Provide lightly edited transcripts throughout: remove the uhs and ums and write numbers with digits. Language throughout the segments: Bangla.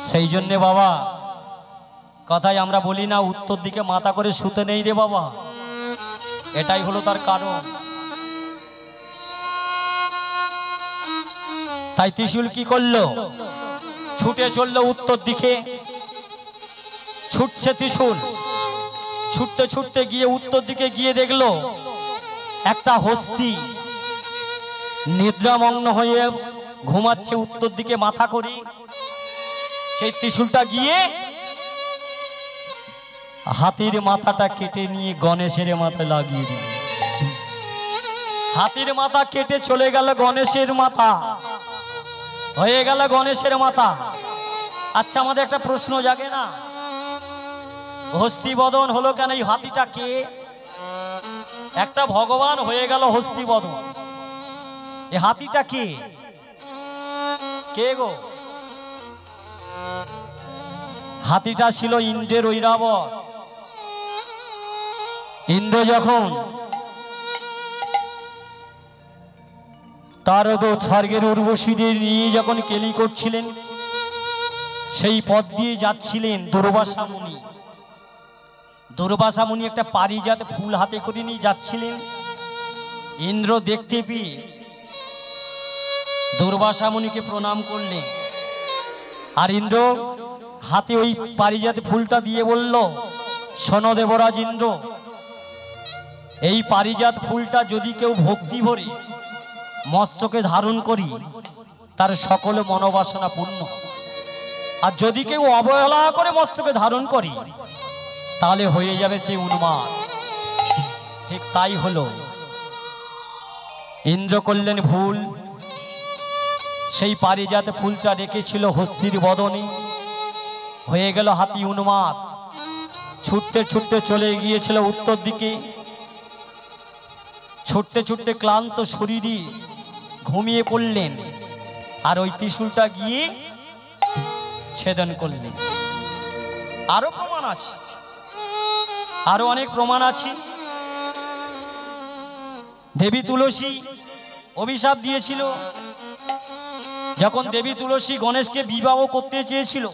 সেই জন্যে বাবা কথাই আমরা বলি না, উত্তর দিকে মাথা করে শুতে নেই রে বাবা, এটাই হলো তার কারণ। তাই ত্রিশূল কি করলো? ছুটে চললো উত্তর দিকে। ছুটছে ত্রিশূল, ছুটতে ছুটতে গিয়ে উত্তর দিকে গিয়ে দেখলো একটা হস্তি নিদ্রামগ্ন হয়ে ঘুমাচ্ছে উত্তর দিকে মাথা করে। সেই ত্রিশূলটা গিয়ে হাতির মাথাটা কেটে নিয়ে গণেশের মাথায় লাগিয়ে দিল। হাতির মাথা কেটে চলে গেল গণেশের মাথা, হয়ে গেল গণেশের মাথা। আচ্ছা, আমাদের একটা প্রশ্ন জাগে না, হস্তিবদন হলো কেন? এই হাতিটা কে? একটা ভগবান হয়ে গেল হস্তিবদন, এই হাতিটা কে? কে গো? হাতিটা ছিল ইন্দ্রের ঐরাবত। ইন্দ্র যখন তার স্বর্গের উর্বশীদের নিয়ে যখন কেলি করছিলেন, সেই পথ দিয়ে যাচ্ছিলেন দুর্বাসা মুনি। দুর্বাসা মুনি একটা পারিজাত ফুল হাতে করে নিয়ে যাচ্ছিলেন। ইন্দ্র দেখতে পেয়ে দুর্বাসা মুনিকে প্রণাম করলেন, আর ইন্দ্র হাতে ওই পারিজাত ফুলটা দিয়ে বলল, শোনো দেবরাজ ইন্দ্র, এই পারিজাত ফুলটা যদি কেউ ভক্তি ভরে মস্তকে ধারণ করি, তার সকল মনোবাসনা পূর্ণ। আর যদি কেউ অবহেলা করে মস্তকে ধারণ করি, তাহলে হয়ে যাবে সে উন্মাদ। ঠিক তাই হলো। ইন্দ্র করলেন ভুল, সেই পারিজাত ফুলটা রেখেছিল হস্তির বদনে, হয়ে গেল হাতি উন্মাদ। ছুটতে ছুটতে চলে গিয়েছিল উত্তর দিকে। ছুটতে ছুটতে ক্লান্ত শরীরে ঘুমিয়ে পড়লেন, আর ওই ত্রিশূলটা গিয়ে ছেদন করলেন। আরো প্রমাণ আছে, আরো অনেক প্রমাণ আছে। দেবী তুলসী অভিশাপ দিয়েছিল। যখন দেবী তুলসী গণেশকে বিবাহ করতে চেয়েছিল,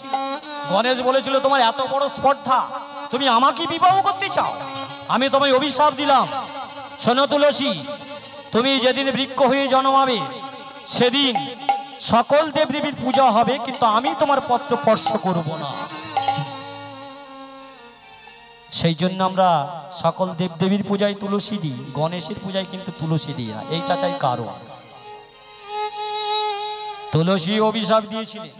গণেশ বলেছিল, তোমার এত বড় স্পর্ধা, তুমি আমাকে বিবাহ করতে চাও? আমি তোমায় অভিশাপ দিলাম, শোনো তুলসী, তুমি যেদিন বৃক্ষ হয়ে জন্মাবে সেদিন সকল দেবদেবীর পূজা হবে, কিন্তু আমি তোমার পত্র স্পর্শ করব না। সেই জন্য আমরা সকল দেবদেবীর পূজায় তুলসী দিই, গণেশের পূজায় কিন্তু তুলসী দিই না। এইটা তাই কারণ। তুলসী অভিশাপ দিয়েছিলেন,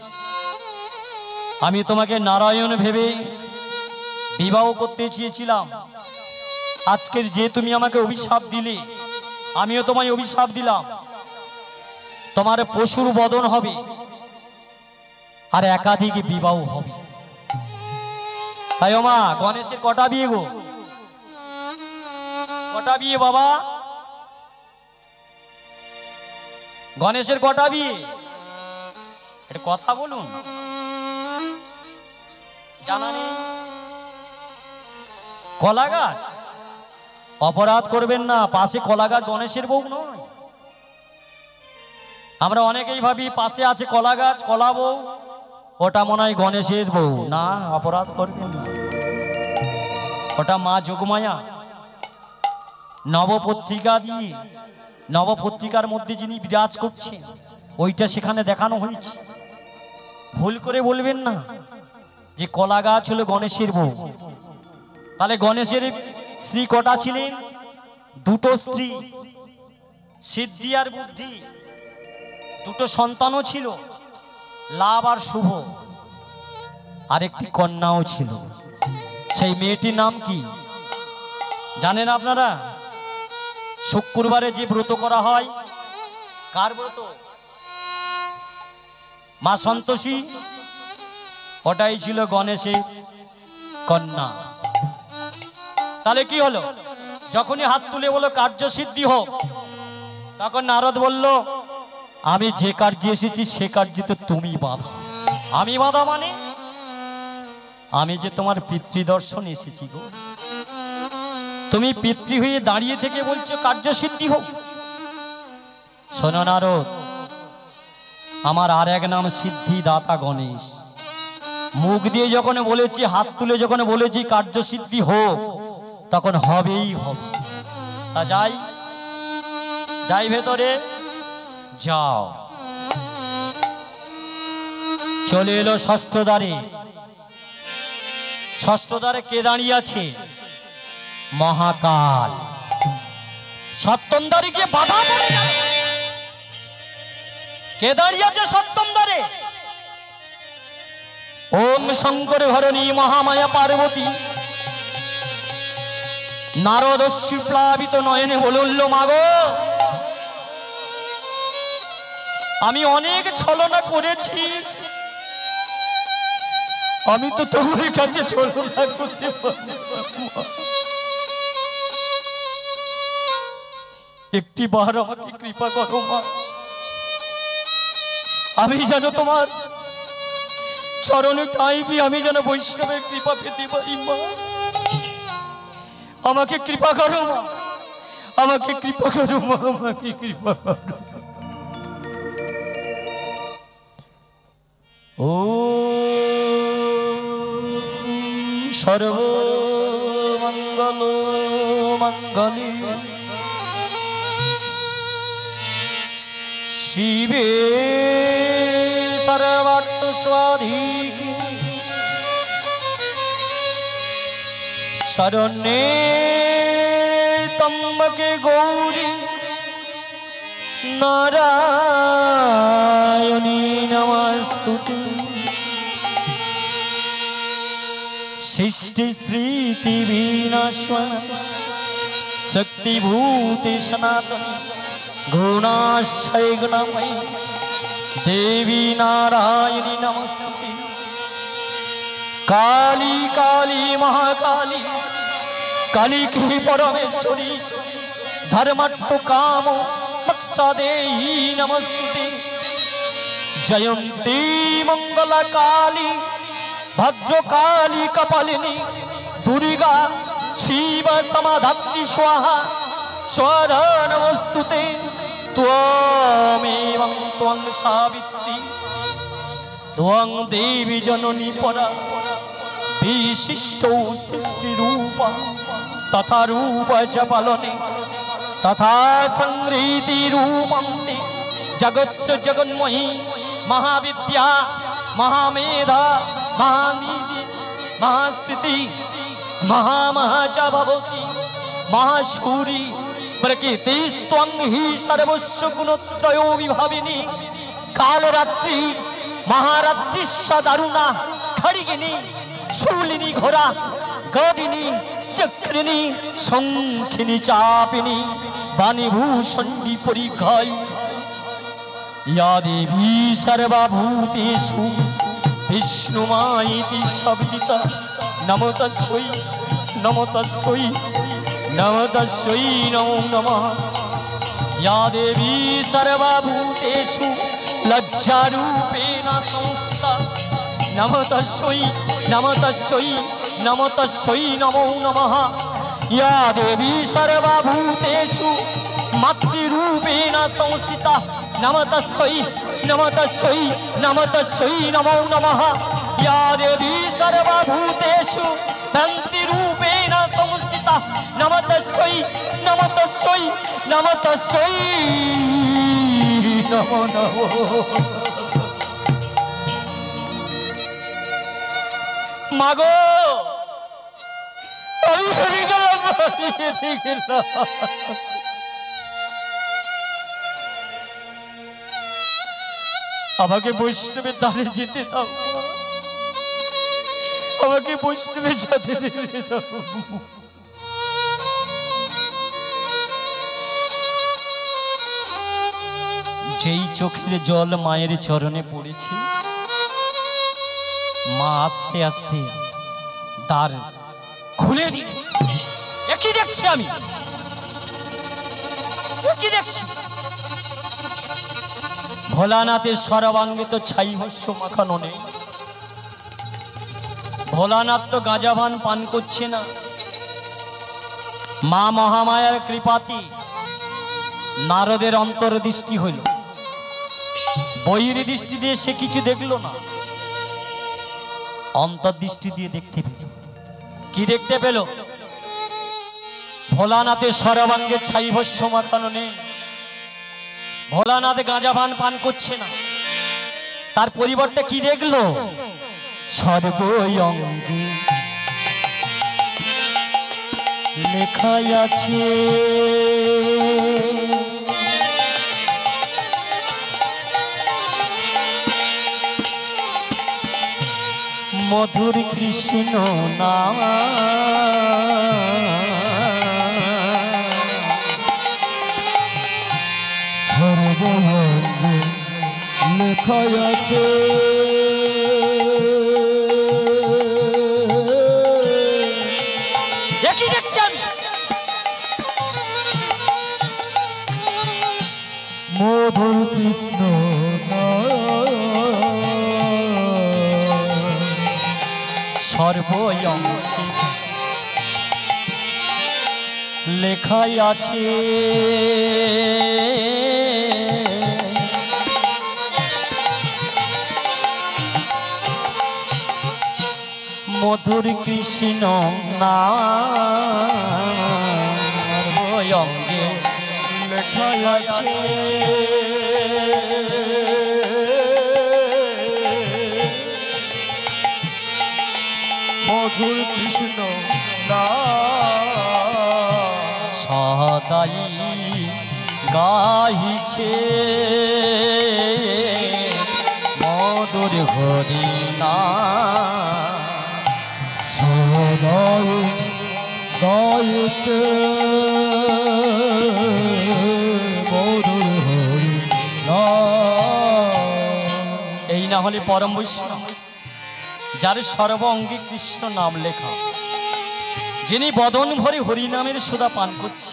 আমি তোমাকে নারায়ণ ভেবে বিবাহ করতে চেয়েছিলাম, আজকের যে তুমি আমাকে অভিশাপ দিলে, আমিও তোমায় অভিশাপ দিলাম, তোমার পশুর বদন হবে আর একাধিক বিবাহ হবে। তাই মা, গণেশের কটা বিয়ে গো? কটা বিয়ে বাবা? গণেশের কটা বিয়ে? এটা কথা বলুন, জানা নেই? কলা গাছ? অপরাধ করবেন না, পাশে কলা গাছ গণেশের বউ নয়। আমরা অনেকেই ভাবি পাশে আছে কলা গাছ, কলা বউ, ওটা মনে হয় গণেশের বউ। না, অপরাধ করবেন না, ওটা মা যোগমায়া। নবপত্রিকা দিয়ে, নবপত্রিকার মধ্যে যিনি বিরাজ করছেন, ওইটা সেখানে দেখানো হয়েছে। ভুল করে বলবেন না যে কলা গাছ হলো গণেশের বউ। তাহলে গণেশের স্ত্রী কটা ছিলেন? দুটো স্ত্রী, সিদ্ধি আর বুদ্ধি। দুটো সন্তানও ছিল, লাভ আর শুভ। আরেকটি কন্যাও ছিল। সেই মেয়েটির নাম কি জানেন আপনারা? শুক্রবারে যে ব্রত করা হয়, কার ব্রত? মা সন্তোষী, ওটাই ছিল গণেশের কন্যা। তাহলে কি হলো? যখনই হাত তুলে বলো কার্য সিদ্ধি হোক, তখন নারদ বলল, আমি যে কার্যে এসেছি সে কার্যে তো তুমি বাধা। আমি বাধা মানে? আমি যে তোমার পিতৃদর্শন এসেছি গো। তুমি পিতৃ হয়ে দাঁড়িয়ে থেকে বলছো কার্য সিদ্ধি হোক। শোনো নারদ, আমার আর এক নাম সিদ্ধিদাতা গণেশ। মুখ দিয়ে যখন বলেছি, হাত তুলে যখন বলেছি কার্যসিদ্ধি হোক, তখন হবেই হবে। তা যাই যাই ভেতরে যাও। চলে এলো ষষ্ঠ দ্বারে। ষষ্ঠ দ্বারে কে দাঁড়িয়ে আছে? মহাকাল। সপ্তম দ্বারে গিয়ে বাধা পড়ে গেল। কে দাঁড়িয়ে আছে সপ্তম দ্বারে? ওম শঙ্কর ধরণী মহামায়া পার্বতী। নারদ প্লাবিত নয়নে বলল, মাগো আমি অনেক ছলনা করেছি, আমি তো তোমার কাছে ছলনা করতে পারি, একটি বার আমাকে কৃপা করো মা, আমি যেন তোমার চরণে টাইবি, আমি যেন বৈষ্ণবের কৃপা পেতে পারি মা, আমাকে কৃপা করো মা, আমাকে কৃপা করো মা, আমাকে কৃপা করো। ও সর্বমঙ্গল মঙ্গলে শিবে সর্বার্থ স্বাধিকে শরণ্যে ত্র্যম্বকে গৌরী নারায়ণী নমস্তুতে। সৃষ্টি স্মৃতি বিনাশন শক্তিভূতি সনাতনী গুণাশ্রয় গুণময়ী দেবী নারায়ণী নমস্তুতে। काली काली महाकाली काली की परमेश्वरी धर्मत्व काम मक्षदेही नमस्ते। जयंती मंगला काली भद्रकाली कपालिनी दुर्गा शिव समाधात्री स्वाहा स्वाहा नमस्तुते। त्वमेवं त्वं सावित्री त्वं देवी जननी परा विशिष्ट सृष्टि रूपा तथा रूप च पालने तथा संहृति रूपन्ते जगत्स जगन्मयी महाविद्या महामेधा महानिधि महास्मृति महामहा च भवति महाशूरी प्रकृतिस्त्वं हि सर्वस्व गुणत्रयो विभाविनी कालरात्रि महारात्रि सदारुणा खड़गिनी शूलिनी घोरा गदिनी चक्रिनी शंखिनी चापिनी वाणीभूषणी परिघायु या देवी सर्वभूतेषु विष्णुमायेति शब्दिता नमो तस्मै नमो तस्मै नमो तस्मै नमो नमः। या देवी सर्वभूतेषु लज्जारूपेण संस्थिता नमो तस्मै नमो तस्मै नमो तस्मै नमो नमः। या देवी सर्वभूतेषु मातृरूपेण संस्थिता नमो तस्मै नमो तस्मै नमो तस्मै नमो नमः। या देवी सर्वभूतेषु भक्तिरूपेण संस्थिता नमो तस्मै नमो तस्मै नमो तस्मै नमो नमो। मागो अभी हरी गला আমাকে বৈষ্ণবের দ্বারে যেতে দাও, আমাকে বৈষ্ণবের সাথে যেতে দাও। যেই চোখের জল মায়ের চরণে পড়েছে, মা আস্তে আস্তে দ্বার খুলে দিলেন। একই দেখছি আমি, একই দেখছি ভোলানাথের সর্বাঙ্গে তো ছাই ভস্য মাখানো নেই। ভোলানাথ তো গাঁজাভান পান করছে না। মা মহামায়ার কৃপাতে নারদের অন্তর্দৃষ্টি হইল, বহির দৃষ্টি দিয়ে সে কিছু দেখল না। অন্তর্দৃষ্টি দিয়ে দেখতে পেল। কি দেখতে পেল? ভোলানাথের সর্বাঙ্গে ছাই ভস্য মাখানো নেই, ভোলানাথ গাঁজা ভান পান করছে না, তার পরিবর্তে কি দেখলো? সর্বঙ্গে লেখা আছে মধুর কৃষ্ণ নাম, সর্বঙ্গে লেখা আছে কি দেখছেন? মধুর কৃষ্ণ সর্বঙ্গে লেখা আছে মধুর কৃষ্ণ নাম অঙ্গে লেখা আছে মধুর কৃষ্ণ সদাই গাহিছে মধুর হরি নাম, সদাই গাইছে মধুর হরি নাম। এই না হলে পরম বৈষ্ণব, যার সর্ব অঙ্গে কৃষ্ণ নাম লেখা, যিনি বদন ভরে হরিনামের সুধা পান করছে।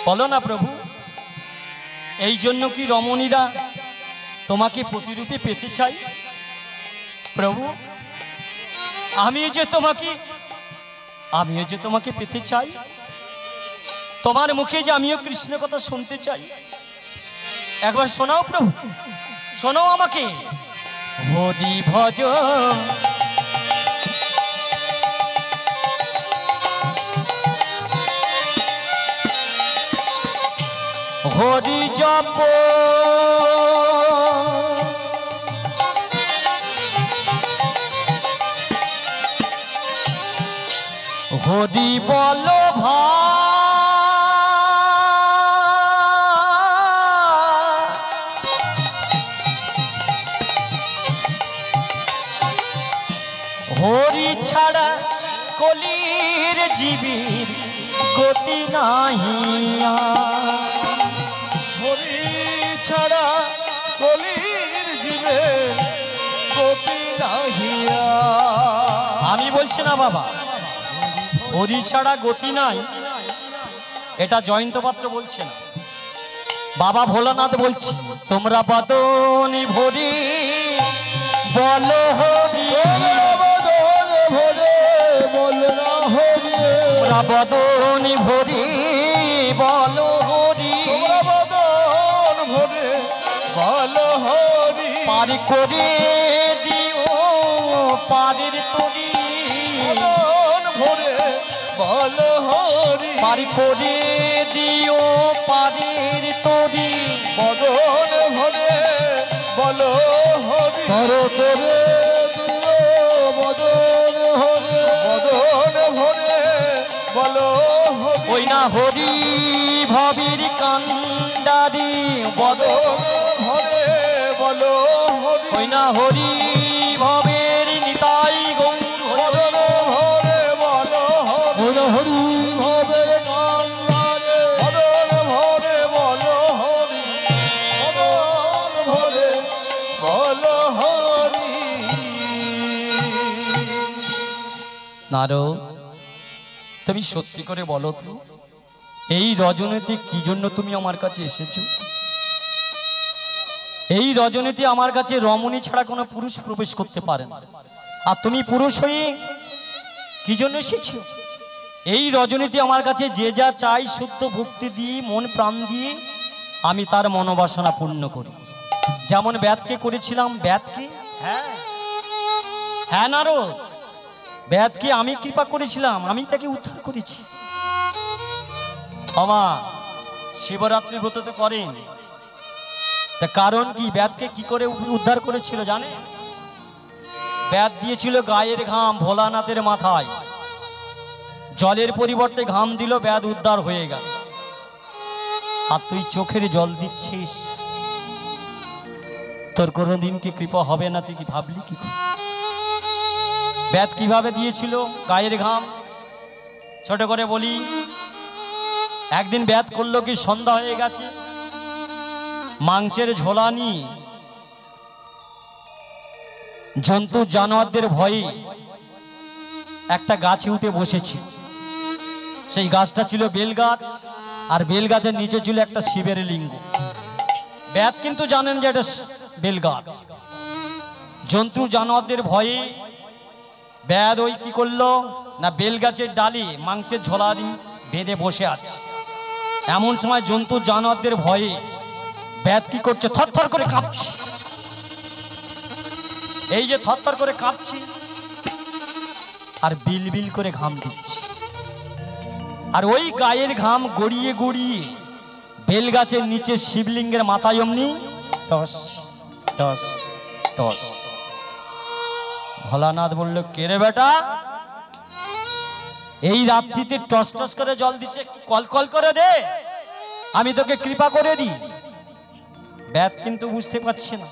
বলো না প্রভু, এই জন্য কি রমণীরা তোমাকে প্রতিরূপে পেতে চাই? প্রভু, আমিও যে তোমাকে পেতে চাই, তোমার মুখে যে আমিও কৃষ্ণ কথা শুনতে চাই। একবার শোনাও প্রভু, শোনাও আমাকে। হরি ভজ হরি জপ হরি বল হরি ছাড়া কলির জীবীর গতি নাহিয়া, হরি ছাড়া কলির জীবের গতি নাহিয়া। আমি বলছি না বাবা, হরি ছাড়া গতি নাই, এটা জয়ন্ত পাত্র বলছে না, বাবা ভোলানাথ বলছি। তোমরা বদনি ভরি বলো হরি, তোমরা বদনি ভরি বলো হরি, বদন ভরে বলো হরি, পার করে দিও পারের তরি, বদন ভরে বলো হরি, পার করে দিও পারের তরি, বদন ভরে বলো হরি, করে বদন হরে, বদন ভরে বলো হরি, ওই না হরি ভাবির কান্ডারি বদন ভরে বলো হরি, ওই না হরি ভবের নিতাই গৌর বদন ভরে বলো হরি, হরি ভবের কান্ডারে, বদন ভরে বলো হরি, বদন ভরে বলো হরি। নারদ, তুমি সত্যি করে বলো তো, এই রজনীতে কি জন্য তুমি আমার কাছে এসেছো? এই রজনীতে আমার কাছে রমণী ছাড়া কোনো পুরুষ প্রবেশ করতে পারে না, আর তুমি পুরুষ হয়ে কি জন্য এসেছো? এই রজনীতে আমার কাছে যে যা চাই শুদ্ধ ভক্তি দিয়ে মন প্রাণ দিয়ে আমি তার মনোবাসনা পূর্ণ করি। যেমন ব্যাতকে করেছিলাম, ব্যাতকে হ্যাঁ হ্যাঁ নারদ, বেদকে আমি কৃপা করেছিলাম, আমি তাকে উদ্ধার করেছি। আমা শিবরাত্রি ব্রত তো করেন, তা কারণ কি? বেদকে কি করে উদ্ধার করেছিল জানে? বেদ দিয়েছিল গায়ের ঘাম ভোলানাথের মাথায়, জলের পরিবর্তে ঘাম দিল, বেদ উদ্ধার হয়ে গেল। আর তুই চোখের জল দিচ্ছিস, তোর কোনোদিন কি কৃপা হবে না? তুই কি ভাবলি কি? বেদ কিভাবে দিয়েছিল গায়ের ঘাম? ছোট করে বলি, একদিন বেদ করলো কি, সন্ধ্যা হয়ে গেছে, মাংসের ঝোলা নিয়ে জন্তু জানোয়ারদের ভয়ে একটা গাছে উঠে বসেছে। সেই গাছটা ছিল বেলগাছ, আর বেলগাছের নিচে ছিল একটা শিবের লিঙ্গ। বেদ কিন্তু জানেন যে এটা বেলগাছ। জন্তু জানোয়ারদের ভয়ে বেদ ওই কি করলো না, বেলগাছের ডালে মাংসের ঝোলা বেঁধে বসে আছে। এমন সময় জন্তু জানোয়ারদের ভয়ে বেদ কি করছে, থরথর করে কাঁপছে। এই যে থরথর করে কাঁপছে আর বিল বিল করে ঘাম দিচ্ছে, আর ওই গায়ের ঘাম গড়িয়ে গড়িয়ে বেলগাছের নিচে শিবলিঙ্গের মাথায় অমনি টস টস টস। ভোলানাথ বলল, কে রে বেটা, এই রাত্রিতে টস টস করে জল দিচ্ছে, কল কল করে দে, আমি তোকে কৃপা করে দিই। বেদ কিন্তু বুঝতে পারছে না।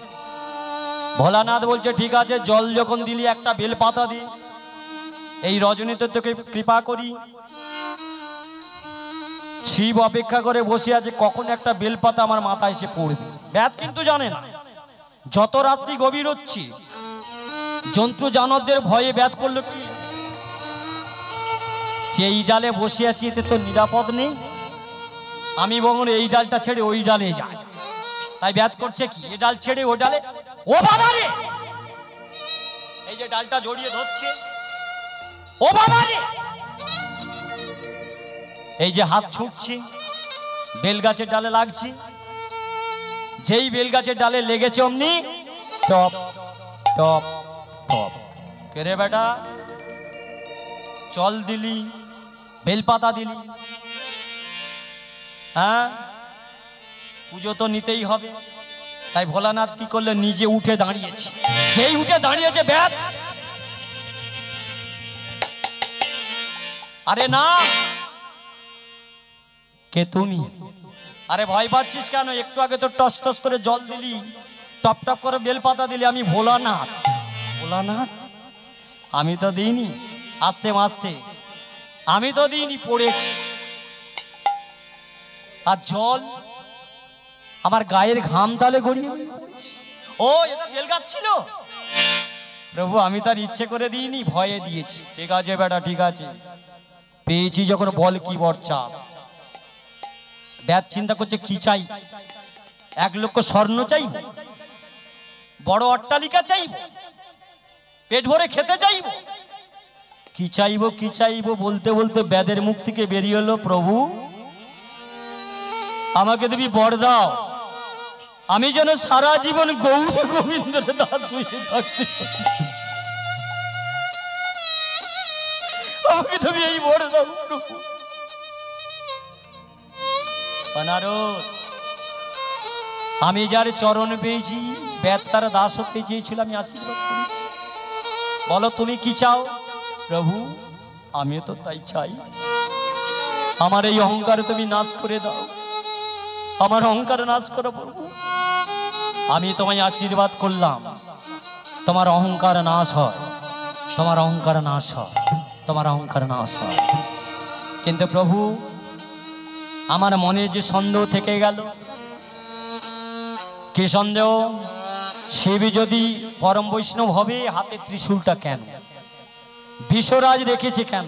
ভোলানাথ বলছে, ঠিক আছে, জল যখন দিলি একটা বেল পাতা দি, এই রজনীতে তোকে কৃপা করি। শিব অপেক্ষা করে বসে আছে কখন একটা বেলপাতা আমার মাথায় এসে পড়বে। বেদ কিন্তু জানে না, যত রাত্রি গভীর হচ্ছে জন্তু জানোয়ারদের ভয়ে বেদ করলো কি, যে এই ডালে বসে আছি এতে তো নিরাপদ নেই, আমি বরং এই ডালটা ছেড়ে ওই ডালে যাই। তাই বেদ করছে কি, এই ডাল ছেড়ে ওই ডালে, ও বাবা রে, এই যে ডালটা জড়িয়ে ধরছে, ও বাবা রে, এই যে হাত ছুটছে বেলগাছের ডালে লাগছে, যেই বেলগাছের ডালে লেগেছে অমনি টপ টপ টপ। কে রে বেটা, জল দিলি, বেলপাতা দিলি, হ্যাঁ পুজো তো নিতেই হবে। তাই ভোলানাথ কি করলো, নিজে উঠে দাঁড়িয়েছে। যেই উঠে দাঁড়িয়েছে বেদ, আরে না, কে তুমি? আরে ভয় পাচ্ছিস কেন? একটু আগে তো টস টস করে জল দিলি, টপ টপ করে বেলপাতা দিলি, আমি ভোলানাথ। ভোলানাথ? আমি তো দিইনি, আস্তে মাস্তে আমি তো দিইনি, পড়েছি। আর জল আমার গায়ের ঘাম তালে গড়িয়ে পড়েছে। ও, এটা বেলগাছ ছিল প্রভু, আমি তার ইচ্ছে করে দিইনি, ভয়ে দিয়েছি। ঠিক আছে বেটা, ঠিক আছে, পেয়েছি যখন বল কি বর চাস। বেদ চিন্তা করছে কি চাই, 1 লক্ষ স্বর্ণ চাইব, বড় অট্টালিকা চাইব, পেট ভরে খেতে চাইব, কি চাইব কি চাইব বলতে বলতে বেদের মুখ থেকে বেরিয়ে হলো, প্রভু আমাকে তুমি বর দাও, আমি যেন সারা জীবন গৌর গোবিন্দের দাস হয়ে থাকতে, আমাকে তুমি এই বর দাও প্রভু। নারদ, আমি যার চরণ পেয়েছি, বেদ তার দাস হতে চেয়েছিল, আমি আশীর্বাদ করেছি। বলো তুমি কি চাও? প্রভু আমিও তো তাই চাই, আমার এই অহংকার তুমি নাশ করে দাও, আমার অহংকার নাশ করো প্রভু। আমি তোমায় আশীর্বাদ করলাম, তোমার অহংকার নাশ হয়, তোমার অহংকার নাশ হয়, তোমার অহংকার নাশ হয়। কিন্তু প্রভু আমার মনে যে সন্দেহ থেকে গেল, কি সন্দেহ? শিব যদি পরম বৈষ্ণব হবে, হাতে ত্রিশূলটা কেন? বিশ্বরাজ রেখেছে কেন?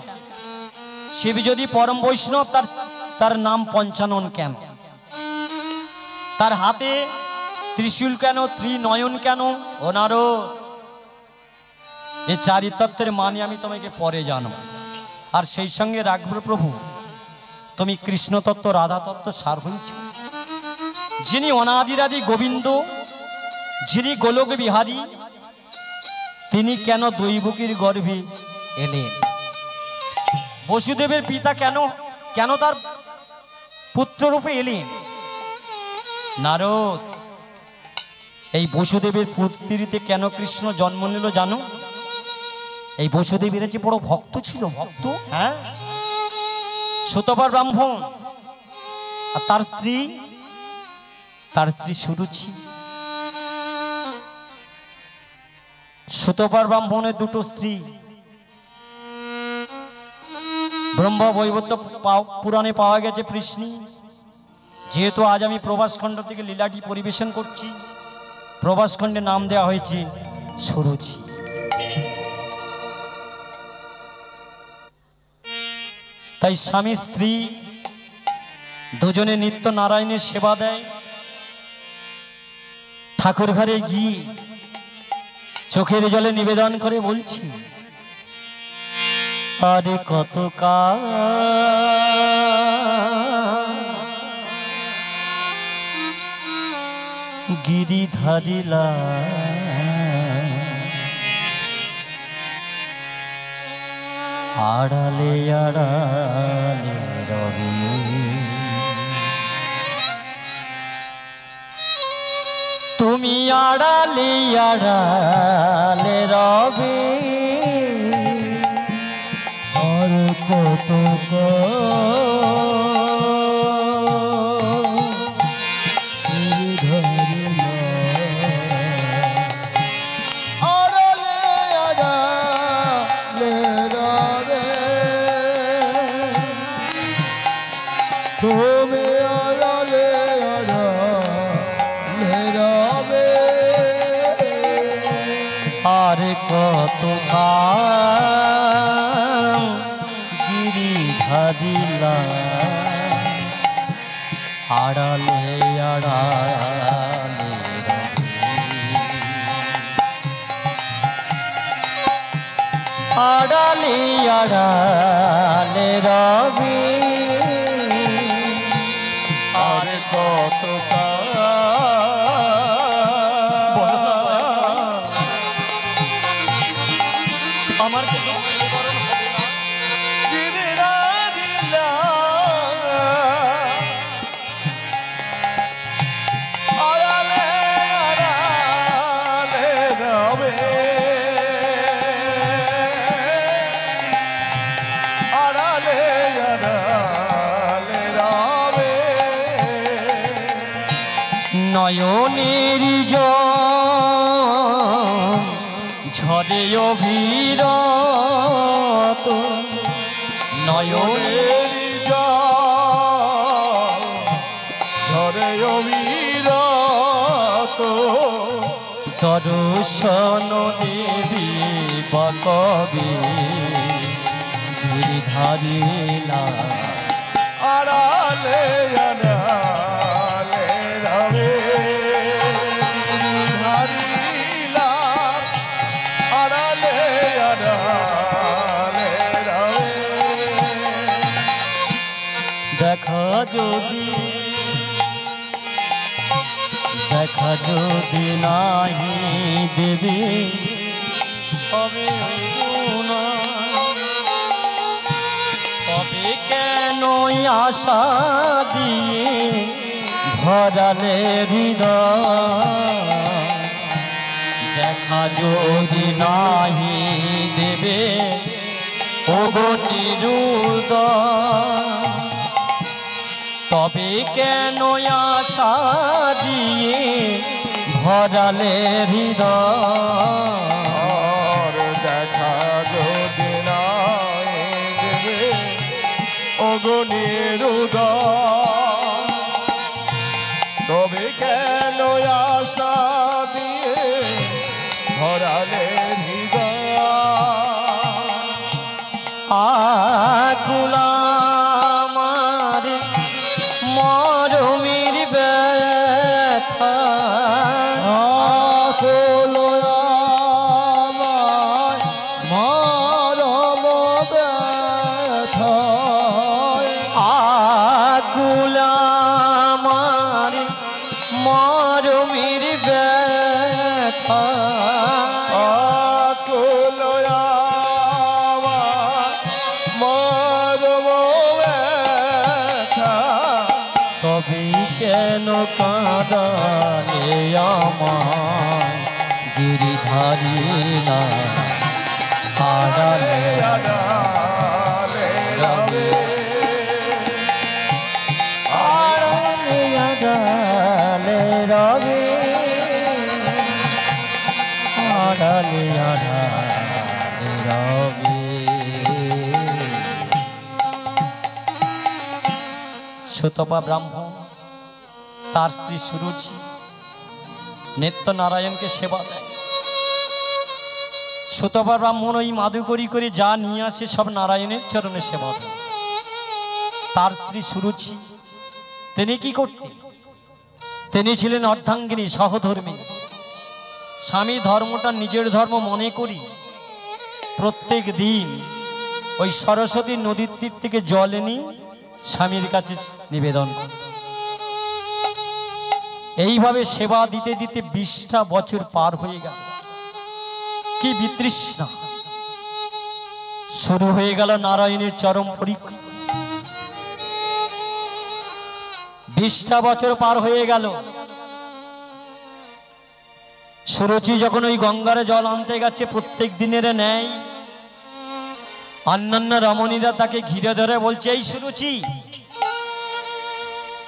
শিব যদি পরম বৈষ্ণব, তার নাম পঞ্চানন কেন? তার হাতে ত্রিশূল কেন, ত্রিনয়ন কেন? ও নারদ, এই চারিতত্ত্বের মানে আমি তোমাকে পরে জানব, আর সেই সঙ্গে রাখবো প্রভু, তুমি কৃষ্ণ তত্ত্ব রাধা তত্ত্ব সার হয়েছ, যিনি অনাদিরাদি গোবিন্দ, যিনি গোলক বিহারী, তিনি কেন দৈবকীর গর্ভে এলেন? বসুদেবের পিতা কেন কেন তার পুত্ররূপে এলেন? নারদ, এই বসুদেবের পুত্রীতে কেন কৃষ্ণ জন্ম নিল জানো? এই বসুদেবের যে বড় ভক্ত ছিল, ভক্ত, হ্যাঁ, সুতপা ব্রাহ্মণ, আর তার স্ত্রী সুরুচি। সুতপা ব্রাহ্মণের দুটো স্ত্রী। ব্রহ্ম বৈবর্ত পুরাণে পাওয়া গেছে কৃষ্ণী। যেহেতু আজ আমি প্রভাসখণ্ড থেকে লীলাটি পরিবেশন করছি, প্রভাসখণ্ডের নাম দেওয়া হয়েছে সুরুচি। তাই স্বামী স্ত্রী দুজনে নিত্য নারায়ণের সেবা দেয়। ঠাকুর ঘরে গিয়ে চোখের জলে নিবেদন করে বলছি, আরে কত গিরিধারিলা আড়ালে আড়ালে রবি, তুমি আড়ালে আড়ালে রবি, আর কত কত গিরিধারিলা আড়ালে আড়ালে আড়ালে আড়ালে রবি, আর কত আমার গিরিধারিলা আড়ালে আড়ালে রবে, আড়ালে আড়ালে রবে, নয়নের ঝরে অভিরত, নয়নের ঝরে অবিরত, দর্শন দেবী বকবে গিরিধারিলা আড়ালে আড়ালে রবে, গিরিধারিলা আড়ালে আড়ালে রবে। দেখা যদি নাহি দেবে তবে তবে কেন আশা দিয়ে ভরালে হৃদয়, দেখা যদি নাহি দেবে ওগো নিরুদয়, তবে কেন আশা দিয়ে ভরালে হৃদয়, দেখা যদি নাই দেবে ওগো নিরুদয়, তবে কেন আশা দিয়ে ভরালে হৃদয়, আকুলা আমার মরমের ব্যথা, আকুল মরম ব্যথা তবে কেন কাঁদালে আমায় গিরিধারী না আড়ালে আড়ালে রবে আড়ালে আড়ালে রবে আড়ালে আড়ালে রবে। সুতপা ব্রাহ্মণ তার স্ত্রী সুরুচি নিত্য নারায়ণকে সেবা দেয়। সুতপা ব্রাহ্মণ ওই মাদুকরি করে যা নিয়ে আসে সব নারায়ণের চরণে সেবা দেয়। তার স্ত্রী সুরুচি তিনি কি করতেন? তিনি ছিলেন অর্ধাঙ্গিনী, সহধর্মিনী। স্বামী ধর্মটা নিজের ধর্ম মনে করি প্রত্যেক দিন ওই সরস্বতী নদীর তীর থেকে জল এনে স্বামীর কাছে নিবেদন করত। এইভাবে সেবা দিতে দিতে 20টা বছর পার হয়ে গেল। কি বিতৃষ্ণা! শুরু হয়ে গেল নারায়ণের চরম পরীক্ষা। 20টা বছর পার হয়ে গেল। সুরুচি যখন ওই গঙ্গারে জল আনতে গেছে প্রত্যেক দিনের ন্যায়, অন্যান্য রমণীরা তাকে ঘিরে ধরে বলছে, এই সুরুচি,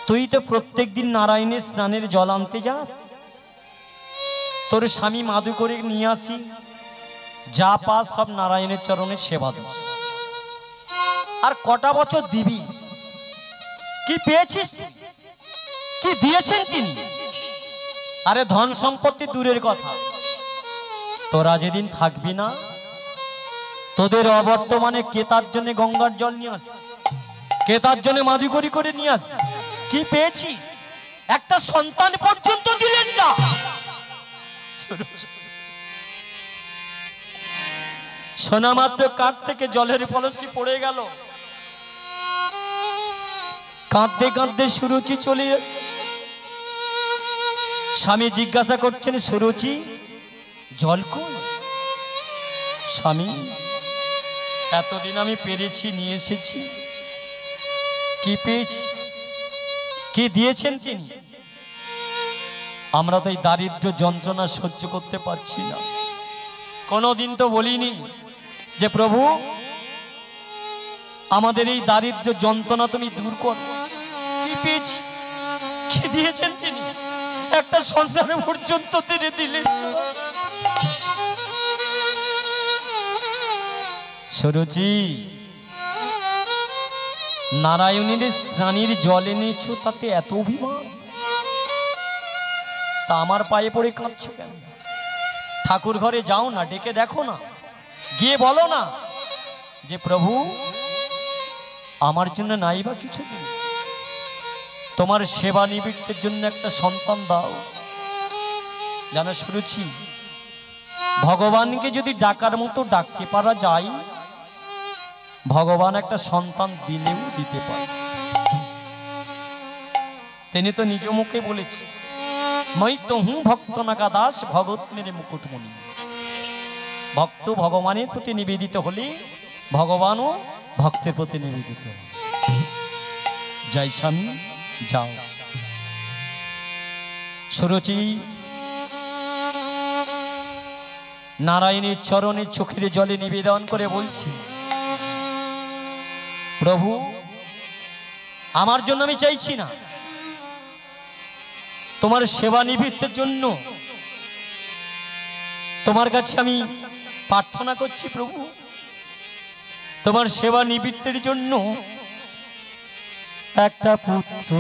তুই তো প্রত্যেক দিন নারায়ণের স্নানের জল আনতে যাস, তোর স্বামী মাদু করে নিয়ে আসি, যা পাস সব নারায়ণের চরণে সেবা দিস। আর কটা বছর দিবি? কি পেয়েছিস? কি দিয়েছেন তিনি? আরে ধন সম্পত্তি দূরের কথা, তোরা যেদিন থাকবি না তোদের অবর্তমানে কে তার জন্য গঙ্গার জল নিয়ে আসবে, কে তার জন্য মাদুকরি করে নিয়ে আসবে? কি পেয়েছিস? একটা সন্তান পর্যন্ত দিলেন না। শোনা মাত্র কাঠ থেকে জলের পলসি পড়ে গেল। কাঁদতে কাঁদতে সুরুচি চলে এসেছে। স্বামী জিজ্ঞাসা করছেন, সুরুচি জল কই? স্বামী, এতদিন আমি পেরেছি, নিয়ে এসেছি। কি পেয়েছি? কি দিয়েছেন তিনি? আমরা তো এই দারিদ্র যন্ত্রণা সহ্য করতে পারছি না। কোনোদিন তো বলিনি যে প্রভু আমাদের এই দারিদ্র যন্ত্রণা তুমি দূর করো। কি পেয়েছি? কি দিয়েছেন তিনি? একটা সন্তান পর্যন্ত তিনি দিলেন না। সুরুচি, নারায়ণীর স্নানের জল এনেছো, তাতে এত অভিমান? তা আমার পায়ে পড়ে কাঁদছো কেন? ঠাকুর ঘরে যাও না, ডেকে দেখো না, গিয়ে বলো না যে প্রভু আমার জন্য নাই বা কিছু দিন, তোমার সেবা নিবৃত্তের জন্য একটা সন্তান দাও। জানো সুরুচি, ভগবানকে যদি ডাকার মতো ডাকতে পারা যায়, ভগবান একটা সন্তান দিলেও দিতে পারে। তিনি তো নিজ মুখে বলেছে, মই তো হুঁ ভক্ত নাকা দাস, ভগত মেরে মুকুটমণি। ভক্ত ভগবানের প্রতি নিবেদিত হলে ভগবানও ভক্তের প্রতি নিবেদিত। যাই স্বামী, যাও। সুরুচি নারায়ণের চরণে চোখের জলে নিবেদন করে বলছি, প্রভু আমার জন্য আমি চাইছি না, তোমার সেবা নিবৃত্তের জন্য তোমার কাছে আমি প্রার্থনা করছি। প্রভু তোমার সেবা নিবৃত্তের জন্য একটা পুত্র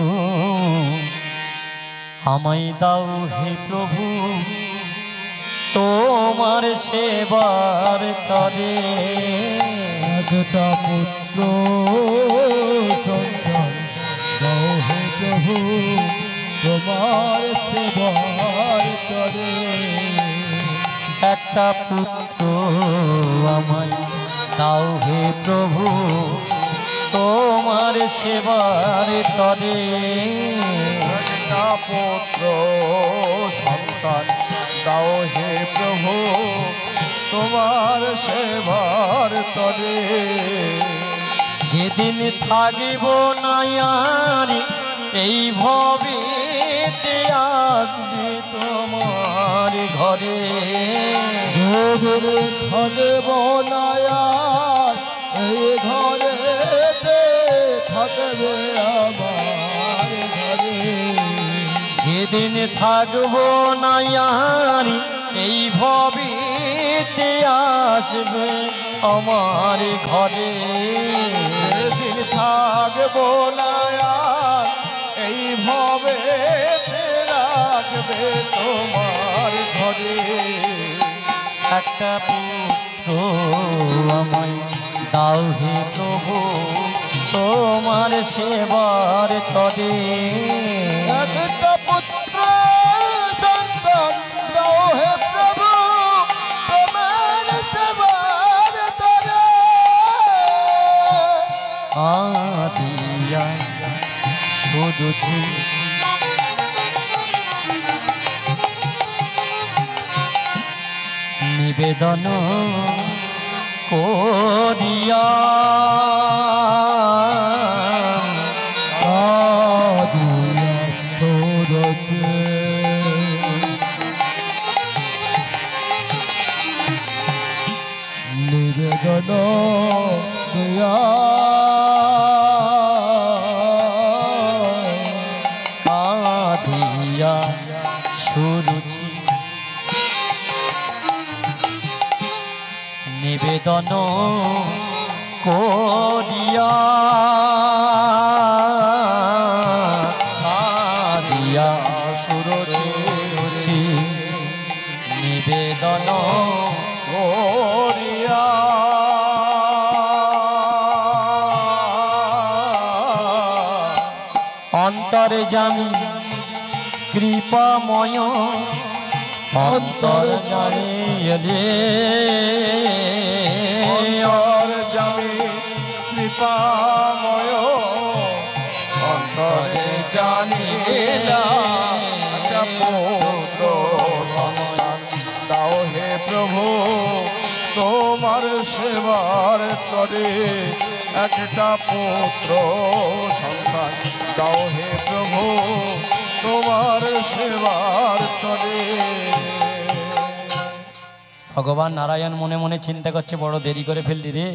আমায় দাও হে প্রভু, তোমার সেবার তরে। একটা পুত্র সন্তান দাও হে প্রভু, তোমার সেবার তরে। একটা পুত্র আমায় দাও হে প্রভু, তোমার সেবার তরে। একটা পুত্র সন্তান দাও হে প্রভু, তোমার সেবার তরে। যেদিন থাকিব না আর এই ভবেতে আসবে তোমার ঘরে। যেদিন থাকব না আর এই ঘরেতে থাকবে আমার ঘরে। যেদিন থাকব না আর এই ভবেতে আসবে আমার ঘরে। যেদিন থাকব না আর এই ভবে রাখবে তোমার ঘরে। একটা পুত্র আমায় দাও হে প্রভু তোমার সেবার তরে। একটা পুত্র সন্তান দাও হে প্রভু তোমার সেবার তরে। আদিয়া সুরুচি নিবেদন করিয়া আদিয়া সুরজে নিবেদন করিয়া আদিয়া সুরুচি নিবেদন করিয়া আদিয়া সুরুচি নিবেদন করিয়া অন্তরে জানি কৃপাময় অন্তর জানি এলে অন্তর জামি কৃপাময় অন্তরে জানিলা একটা পুত্র সন্তান দাও হে প্রভু তোমার সেবার তরে। একটা পুত্র সন্তান দাও হে প্রভু তোমার সেবার তরে। ভগবান নারায়ণ মনে মনে চিন্তা করছে, বড় দেরি করে ফেললি রে।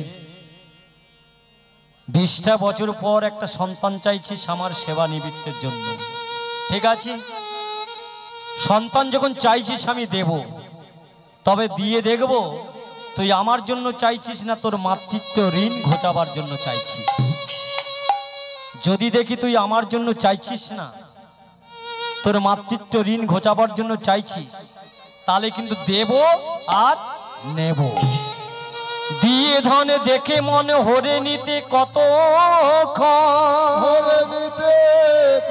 20টা বছর পর একটা সন্তান চাইছিস আমার সেবা নিবৃত্তের জন্য। ঠিক আছে, সন্তান যখন চাইছিস আমি দেব, তবে দিয়ে দেখব তুই আমার জন্য চাইছিস না তোর মাতৃত্ব ঋণ ঘোচাবার জন্য চাইছিস। যদি দেখি তুই আমার জন্য চাইছিস না, তোর মাতৃত্ব ঋণ ঘোচাবার জন্য চাইছিস, তাহলে কিন্তু দেব আর নেব। দিয়ে ধনে দেখে মনে হরে নিতে কত হরে নিতে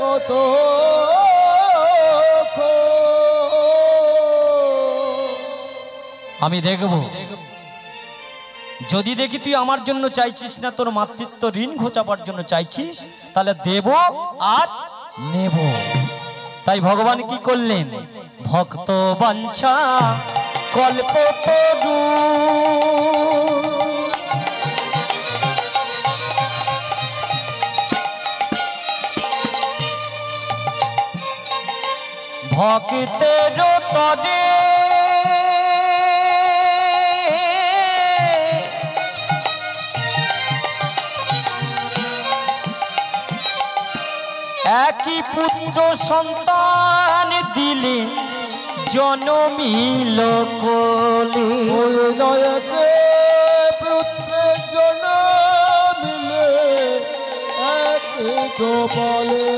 কত আমি দেখব। যদি দেখি তুই আমার জন্য চাইছিস না, তোর মাতৃত্ব ঋণ ঘোচাবার জন্য চাইছিস, তাহলে দেব আর নেব। তাই ভগবান কি করলেন? ভক্ত বাঞ্ছা কল্পতরু ভক্তের তরে একই পুত্র সন্তান দিলে জনমিল কোলে। নয়কে পুত্রের জন্য মিলে এক বলে।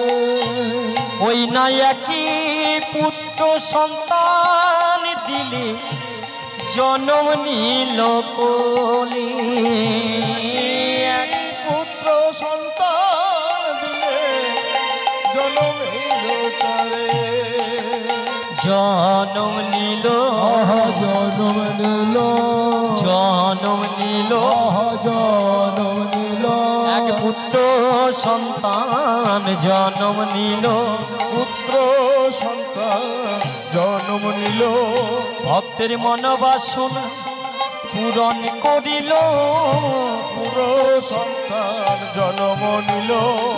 ওই না একই পুত্র সন্তান দিলে জনম নিল কোলে। এক পুত্র সন্তান দিলে জনমের তরে। জনম নিল জনম নিল জনম নিল জনম নিল এক পুত্র সন্তান জনম নিল। পুত্র সন্তান জন্ম নিল। ভক্তের মনোবাসনা পূরণ করিল, পুত্র সন্তান জন্ম নিল,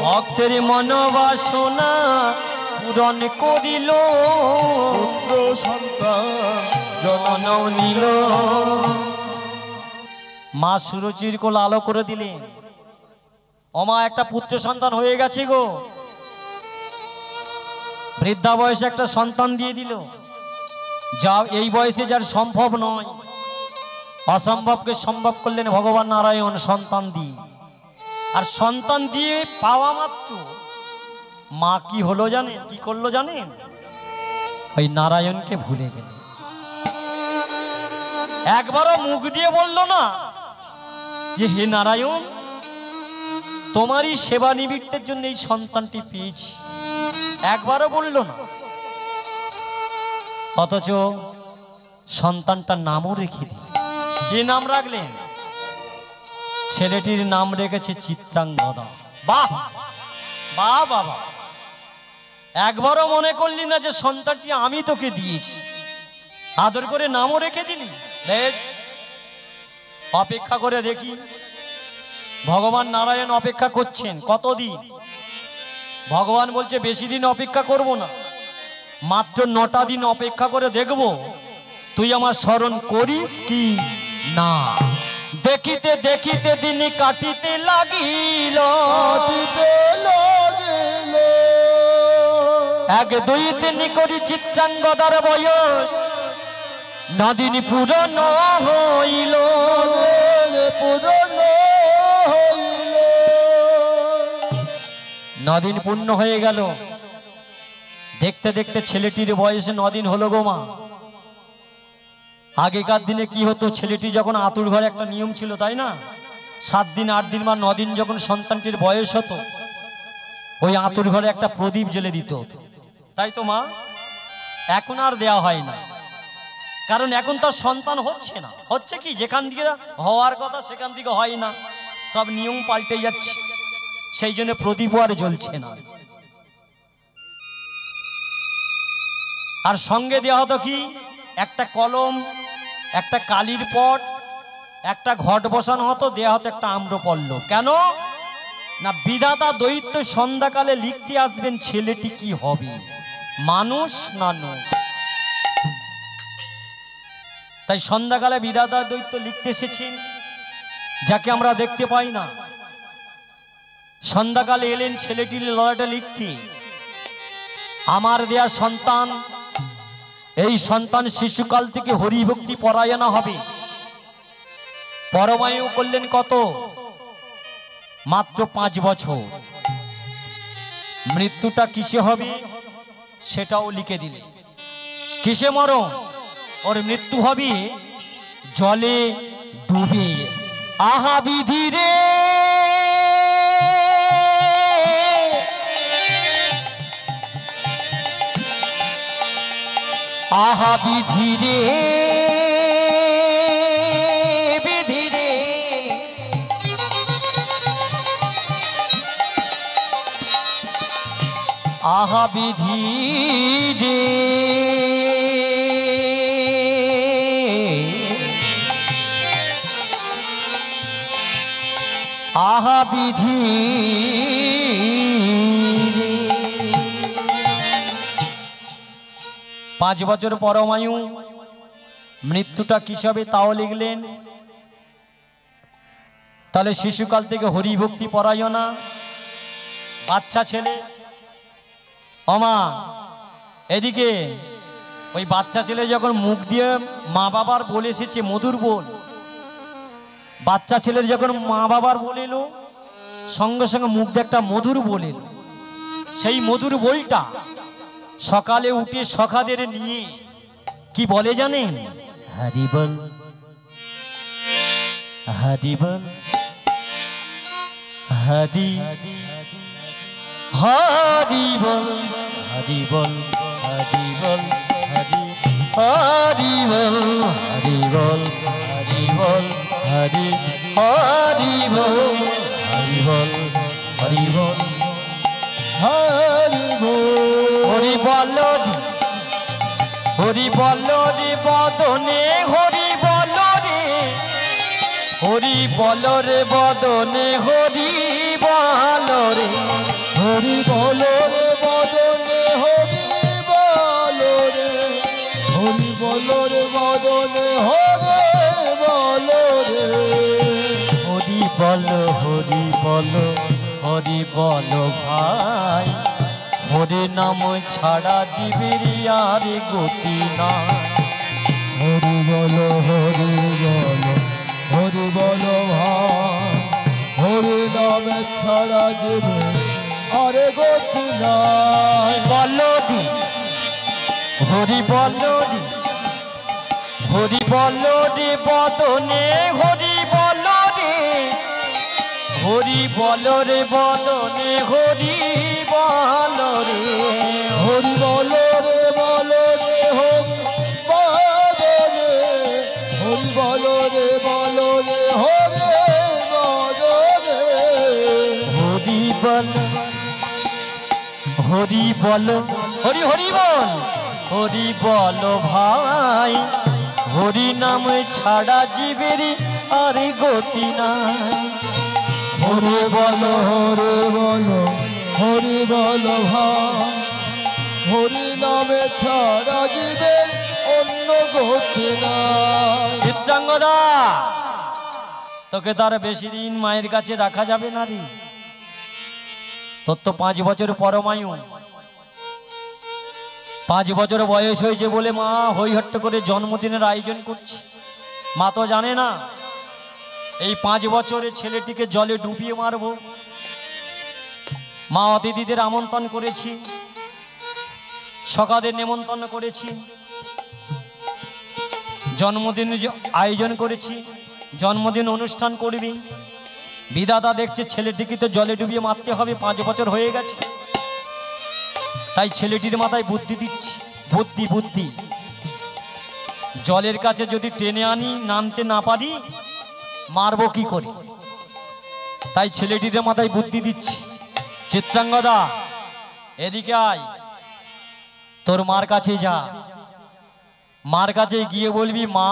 ভক্তের মনোবাসনা পূরণ করিল, পুত্র সন্তান জন্ম নিল। মা সুরুচির কোল আলো করে দিলেন। ওমা একটা পুত্র সন্তান হয়ে গেছে গো। বৃদ্ধা বয়সে একটা সন্তান দিয়ে দিল। যা এই বয়সে যার সম্ভব নয়, অসম্ভবকে সম্ভব করলেন ভগবান নারায়ণ সন্তান দিয়ে। আর সন্তান দিয়ে পাওয়া মাত্র মা কি হলো জানেন, কি করলো জানেন? ওই নারায়ণকে ভুলে গেল। একবারও মুখ দিয়ে বলল না যে হে নারায়ণ, তোমারই সেবা নিমিত্তের জন্য এই সন্তানটি পেয়েছি, একবারও বলল না। অথচ সন্তানটার নামও রেখে দিল। কি নাম রাখলেন? ছেলেটির নাম রেখেছে চিত্রাঙ্গদা। বাহ বাহ বাবা, একবারও মনে করলি না যে সন্তানটি আমি তোকে দিয়েছি, আদর করে নামও রেখে দিলি। বেশ, অপেক্ষা করে দেখি। ভগবান নারায়ণ অপেক্ষা করছেন কতদিন। ভগবান বলছে বেশি দিন অপেক্ষা করব না, মাত্র 9টা দিন অপেক্ষা করে দেখব তুই আমার স্মরণ করিস কি না। দেখিতে দেখিতে দিন কাটিতে লাগিল, এক দুই দিন করি চিত্রাঙ্গদার বয়স 9 দিন পূরণ হইল, পূরণ 9 দিন পূর্ণ হয়ে গেল। দেখতে দেখতে ছেলেটির বয়স 9 দিন হলো গো মা। আগেকার দিনে কি হতো, ছেলেটি যখন আতুর ঘরে একটা নিয়ম ছিল তাই না, 7 দিন 8 দিন বা 9 দিন যখন সন্তানটির বয়স হতো, ওই আতুর ঘরে একটা প্রদীপ জ্বেলে দিত, তাই তো মা? এখন আর দেয়া হয় না, কারণ এখন তার সন্তান হচ্ছে না। হচ্ছে কি, যেখান দিকে হওয়ার কথা সেখান থেকে হয় না, সব নিয়ম পাল্টে যাচ্ছে, সেই জন্য প্রদীপ আর জ্বলছে না। আর সঙ্গে দেওয়া হতো কি, একটা কলম, একটা কালির পট, একটা ঘট বসানো হতো, দেওয়া হতো একটা আম্রপল্লব। কেন না, বিধাতা দৈত্য সন্ধ্যাকালে লিখতে আসবেন ছেলেটি কি হবে, মানুষ না নয়। তাই সন্ধ্যাকালে বিধাতা দৈত্য লিখতে এসেছেন, যাকে আমরা দেখতে পাই না। সন্ধ্যাকালে এলেন ছেলেটির লড়াইটা লিখতে, আমার দেয়া সন্তান, এই সন্তান শিশুকাল থেকে হরিভক্তি পরায়ণা হবে। পরমায়ু করলেন কত, মাত্র 5 বছর। মৃত্যুটা কিসে হবে সেটাও লিখে দিলে। কিসে মরণ? ওর মৃত্যু হবে জলে ডুবে। আহা বিধি রে, আহা বিধি রে, বিধি রে, আহা বিধি রে, আহা বিধি রে। 5 বছর পরমায়ু, মৃত্যুটা কি হবে তাও লিখলেন। তাহলে শিশুকাল থেকে হরিভক্তি পরায়ণা, বাচ্চা ছেলে। ওমা এদিকে ওই বাচ্চা ছেলে যখন মুখ দিয়ে মা বাবার বলে এসেছে মধুর বল, বাচ্চা ছেলের যখন মা বাবার বলিল, সঙ্গে সঙ্গে মুখ দিয়ে একটা মধুর বলিল। সেই মধুর বলটা সকালে উঠে সখাদের নিয়ে কি বলে জানেন? হরি বল, হরি বল, হরি হরি বল, হরি বল, হরি বল, হরি হরি বল, হরি বল, হরি বল, হরি হরি বল, হরি বল, হরি বল, হরি বল, হরি বল, হরি বল রে বদনে, হরি বল রে হরি বল রে বদনে হরি বল রে, হরি বল রে বদনে হরি বল রে, হরি বল রে বদনে হরি বল রে। হরি বল হরি বল হরি বল ভাই, হরি নাম ছাড়া জীবের আর গতি না। হরি বল হরি বল হরি বল ভাই, হরি নামে ছাড়া জীবে আরে গতি নাই। বল দি হরি বল দি, হরি বল রে বদনে হরি বল রে, হরি বল রে বদনে হরি বল রে। হরি বল রে বল রে হরি বল রে, হরি বল রে বল রে হরি বল রে। হরি বল হরি বল হরি হরি বল, হরি বল ভাই, হরি নাম ছাড়া জীবের আর গতি নাই। হরি বল হরি বল হরি বল ভাই, হরি নামে ছাড়া জীবের অন্য গতি নাই। চিত্রাঙ্গদা, তোকে তার বেশি দিন মায়ের কাছে রাখা যাবে না রে। তোর তো 5 বছর পরমায়ু, 5 বছর বয়স হয়েছে বলে মা হইহট্ট করে জন্মদিনের আয়োজন করছে। মা তো জানে না এই 5 বছরে ছেলেটিকে জলে ডুবিয়ে মারবো। মা অতিথিদের আমন্ত্রণ করেছি, সকালের নেমন্তন্ন করেছি, জন্মদিনের আয়োজন করেছি, জন্মদিন অনুষ্ঠান করবি। বিধাতা দেখছে ছেলেটিকে তো জলে ডুবিয়ে মারতে হবে, 5 বছর হয়ে গেছে। তাই ছেলেটির মাথায় বুদ্ধি দিচ্ছি, বুদ্ধি বুদ্ধি। জলের কাছে যদি টেনে আনি নামতে না পারি মারবো কি করে। তাই ছেলেটির মাথায় বুদ্ধি দিচ্ছি। চিত্রাঙ্গদা, এদিকে আয়, তোর মার কাছে যা। মার কাছে গিয়ে বলবি, মা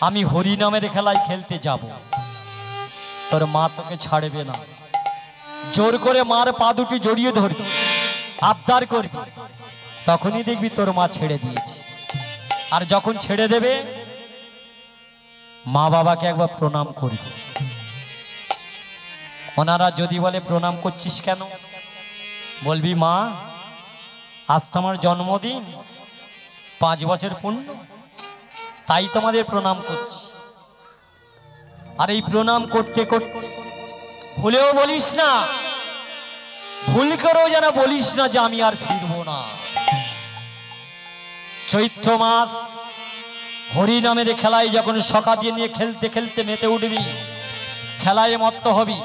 আমি হরি নামের খেলায় খেলতে যাব। তোর মা তোকে ছাড়বে না। জোর করে মার পা দুটি জড়িয়ে ধরবি, আবদার করবি, তখনই দেখবি তোর মা ছেড়ে দিয়েছে। আর যখন ছেড়ে দেবে মা বাবাকে একবার প্রণাম করবি। ওনারা যদি বলে প্রণাম করছিস কেন, বলবি মা আজ তোমার জন্মদিন, 5 বছর পূর্ণ, তাই তোমাদের প্রণাম করছি। আর এই প্রণাম করতে করতে ভুলেও বলিস না, ভুল করেও যেন বলিস না যে আমি আর ফিরবো না। চৈত্র মাস হরি নামের খেলায় যখন সকা দিয়ে নিয়ে খেলতে খেলতে মেতে উঠবি, খেলায় মত্ত হবি,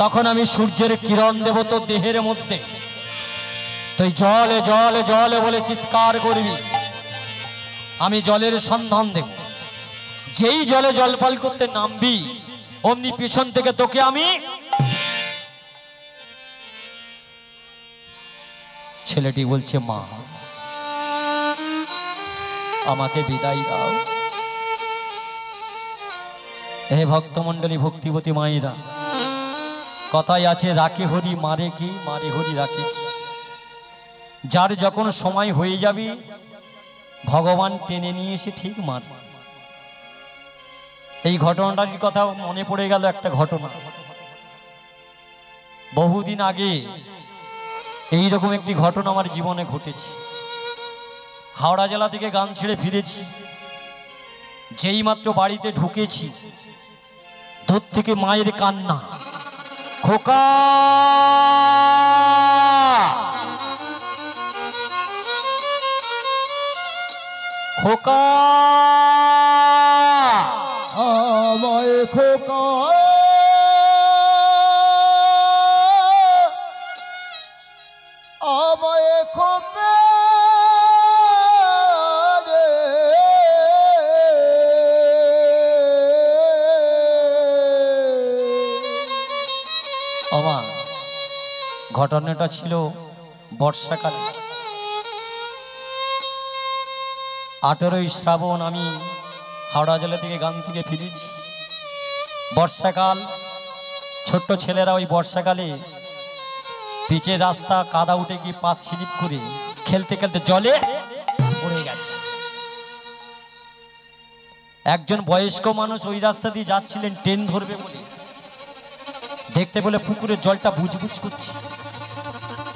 তখন আমি সূর্যের কিরণ দেব তোর দেহের মধ্যে। তুই জলে জলে জলে বলে চিৎকার করবি, আমি জলের সন্ধান দেব। যেই জলে জলপাল করতে নামবি অমনি পিছন থেকে তোকে আমি। ছেলেটি বলছে, মা আমাকে বিদায় দাও। হে ভক্তমণ্ডলী, ভক্তিবতী মায়েরা, কথায় আছে রাখে হরি মারে কি, মারে হরি রাখে কি। যার যখন সময় হয়ে যাবে ভগবান টেনে নিয়ে এসে ঠিক মার। এই ঘটনাটার কথা মনে পড়ে গেল, একটা ঘটনা বহুদিন আগে এইরকম একটি ঘটনা আমার জীবনে ঘটেছে। হাওড়া জেলা থেকে গান ছেড়ে ফিরেছি, যেই মাত্র বাড়িতে ঢুকেছি দূর থেকে মায়ের কান্না, খোকা খোকা আমায় খোকা আমায় খোকা রে। আমার ঘটনাটা ছিল বর্ষাকালে। 18ই শ্রাবণ আমি হাওড়া জেলা থেকে গান থেকে ফিরেছি। বর্ষাকাল, ছোট্ট ছেলেরা ওই বর্ষাকালে পিচের রাস্তা কাদা উঠে গিয়ে পা স্লিপ করে খেলতে খেলতে জলে পড়ে গেছে। একজন বয়স্ক মানুষ ওই রাস্তা দিয়ে যাচ্ছিলেন ট্রেন ধরবে বলে, দেখতে বলে পুকুরের জলটা বুজবুজ করছে।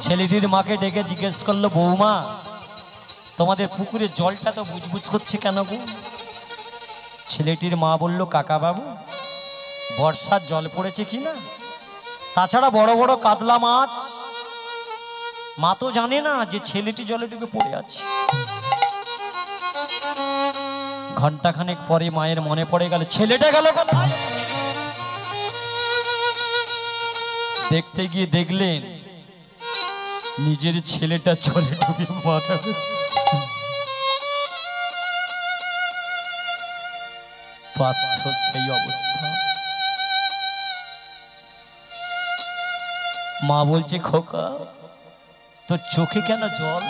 ছেলেটির মাকে ডেকে জিজ্ঞেস করলো, বৌমা তোমাদের পুকুরের জলটা তো বুজবুজ করছে কেন গো? ছেলেটির মা বলল, কাকা বাবু বর্ষার জল পড়েছে কিনা, তাছাড়া বড় বড় কাতলা মাছ। মা তো জানে না যে ছেলেটি জলে ডুবে পড়ে আছে। ঘন্টাখানেক পরে মায়ের মনে পড়ে গেল, ছেলেটা গেল কোথায়? দেখতে গিয়ে দেখলেন নিজের ছেলেটা জলে ডুবে মারা গেছে। সেই অবস্থা। মা বলছে, খোকা তোর চোখে কেন জল,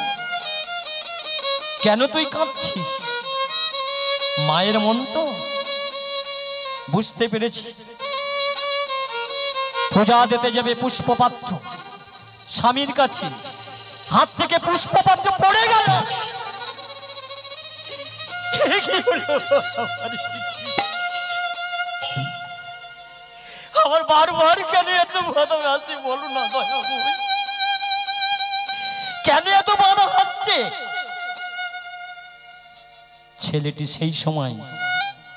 কেন তুই কাঁদছিস? মায়ের মন তো বুঝতে পেরেছি। পূজা দিতে যাবে পুষ্পপাত্র, স্বামীর কাছে হাত থেকে পুষ্পপাত্র পড়ে গেল। আমার বারবার কেন এত বাধা হাসি বলো না দয়া, কেন এত বাধা হাসছে? ছেলেটি সেই সময়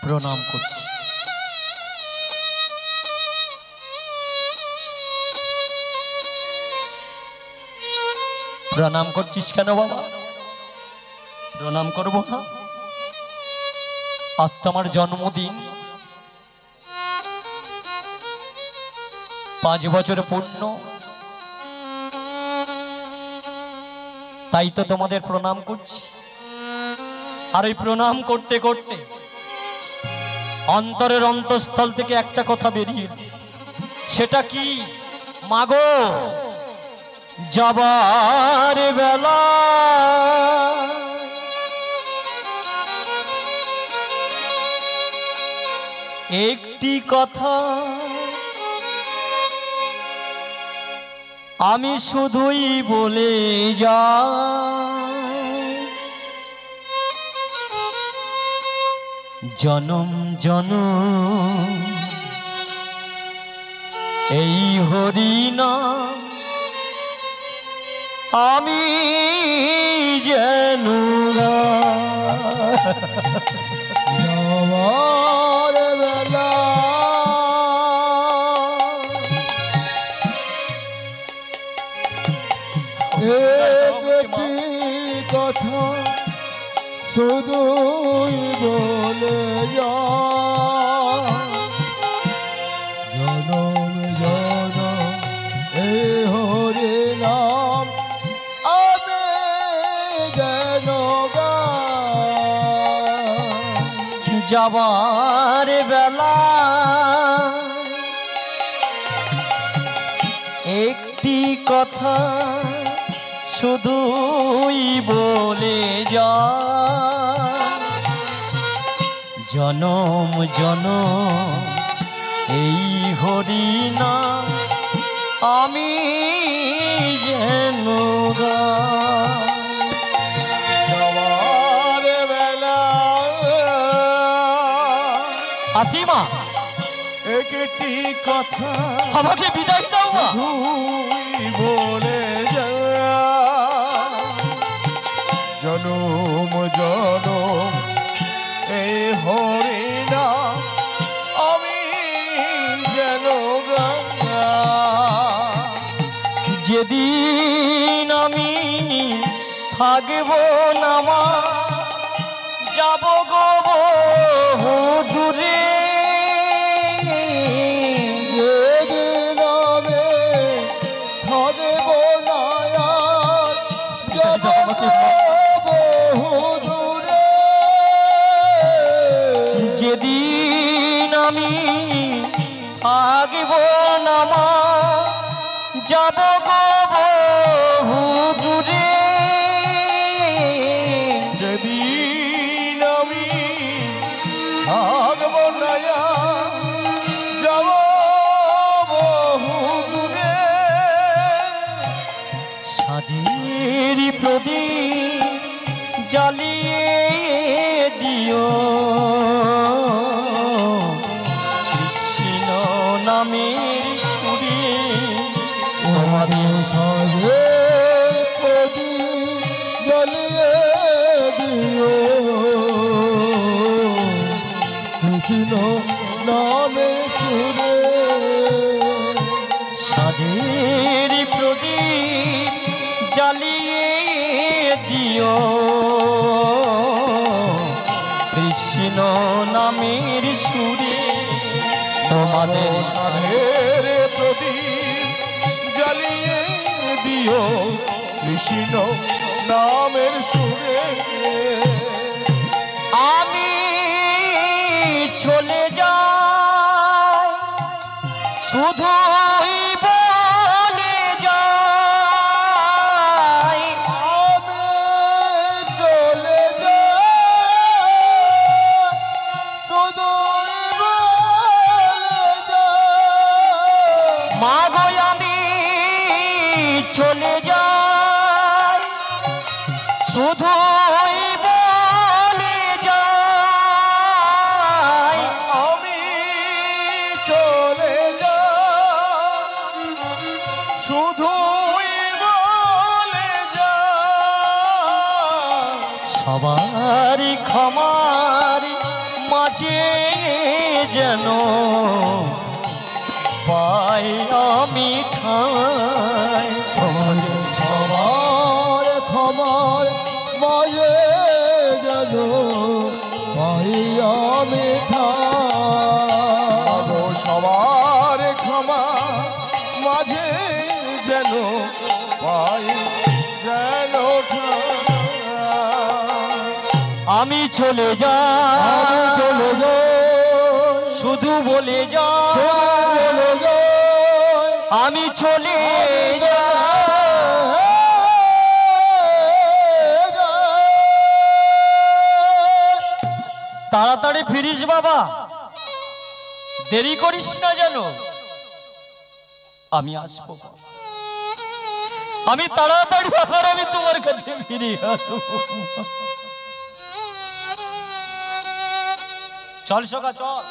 প্রণাম করছে। প্রণাম করছিস কেন বাবা? প্রণাম করবো না? আজ তো আমার জন্মদিন, 5 বছর পূর্ণ, তাই তো তোমাদের প্রণাম করছি। আর এই প্রণাম করতে করতে অন্তরের অন্তঃস্থল থেকে একটা কথা বেরিয়ে, সেটা কি? মাগো যাবার বেলা একটি কথা আমি শুধুই বলে যাই, জনম জনম এই হরিনাম আমি যেন যাওয়ার বেলা একটি কথা শুধুই বলে যাই, জনম জনম এই হরি নাম আমি যেন গাই। যাবার বেলা একটি কথা শুধুই বলে যা, জনম জনম এই হরিনাম আমি যেন গাই। যাওয়ার বেলা আসিমা একটি কথা আমাকে বিদায় দাও মা। তুই বলে যা, জনম জনম এই হরিনাম আমি যেন গাই। যেদিন আমি থাকব না মা, যাব গো বহু দূরে, যেদিন আমি থাকব না আর যাব বহু দূরে, যেদিন আমি থাকব না মা, যাব গো বহু দূরে, যেদিন আমি নামের সুরে সাজের প্রদীপ জ্বালিয়ে দিও কৃষ্ণ নামের সুরে তোমাদের সাধের প্রদীপ জ্বালিয়ে দিও কৃষ্ণ নামের সুরে আমি চলে যাই শুধুই বলে যাই আমি চলে যাই শুধুই বলে যাই মাগো আমি চলে যাই শুধুই বলে যাই আমি চলে যাই শুধুই বলে যাই সবার ক্ষমার মাঝে যেন পাই আমি ঠাঁই তোমাদের সবার ক্ষমার মাঝে যেন পাই আমি ঠাঁই গো সবার ক্ষমা মাঝে যেন পাই যেন আমি চলে আমি যাই চলে যাই শুধু বলে যাই চলে যাই আমি চলে যাই তাড়াতাড়ি ফিরিস বাবা দেরি করিস না যেন আমি আসবো আমি তাড়াতাড়ি আবার আমি তোমার কাছে ফিরে আসবো চল সখা চল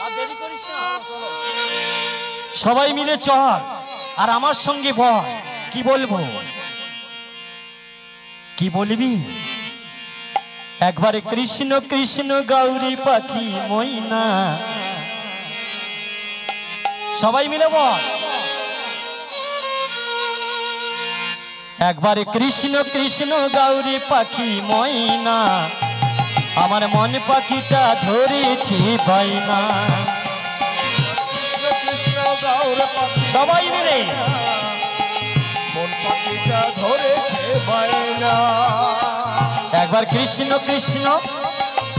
আর দেরি করিস না চলো। সবাই মিলে চল আর আমার সঙ্গে বল কি বলবো কি বলবি একবারে কৃষ্ণ কৃষ্ণ গৌরী পাখি ময়না সবাই মিলে বল একবারে কৃষ্ণ কৃষ্ণ গৌরী পাখি ময়না আমার মন পাখিটা ধরেছি বাইনা কৃষ্ণ কৃষ্ণ গৌর পাখি সবাই মিলে মন পাখিটা ধরেছে বাইনা একবার কৃষ্ণ কৃষ্ণ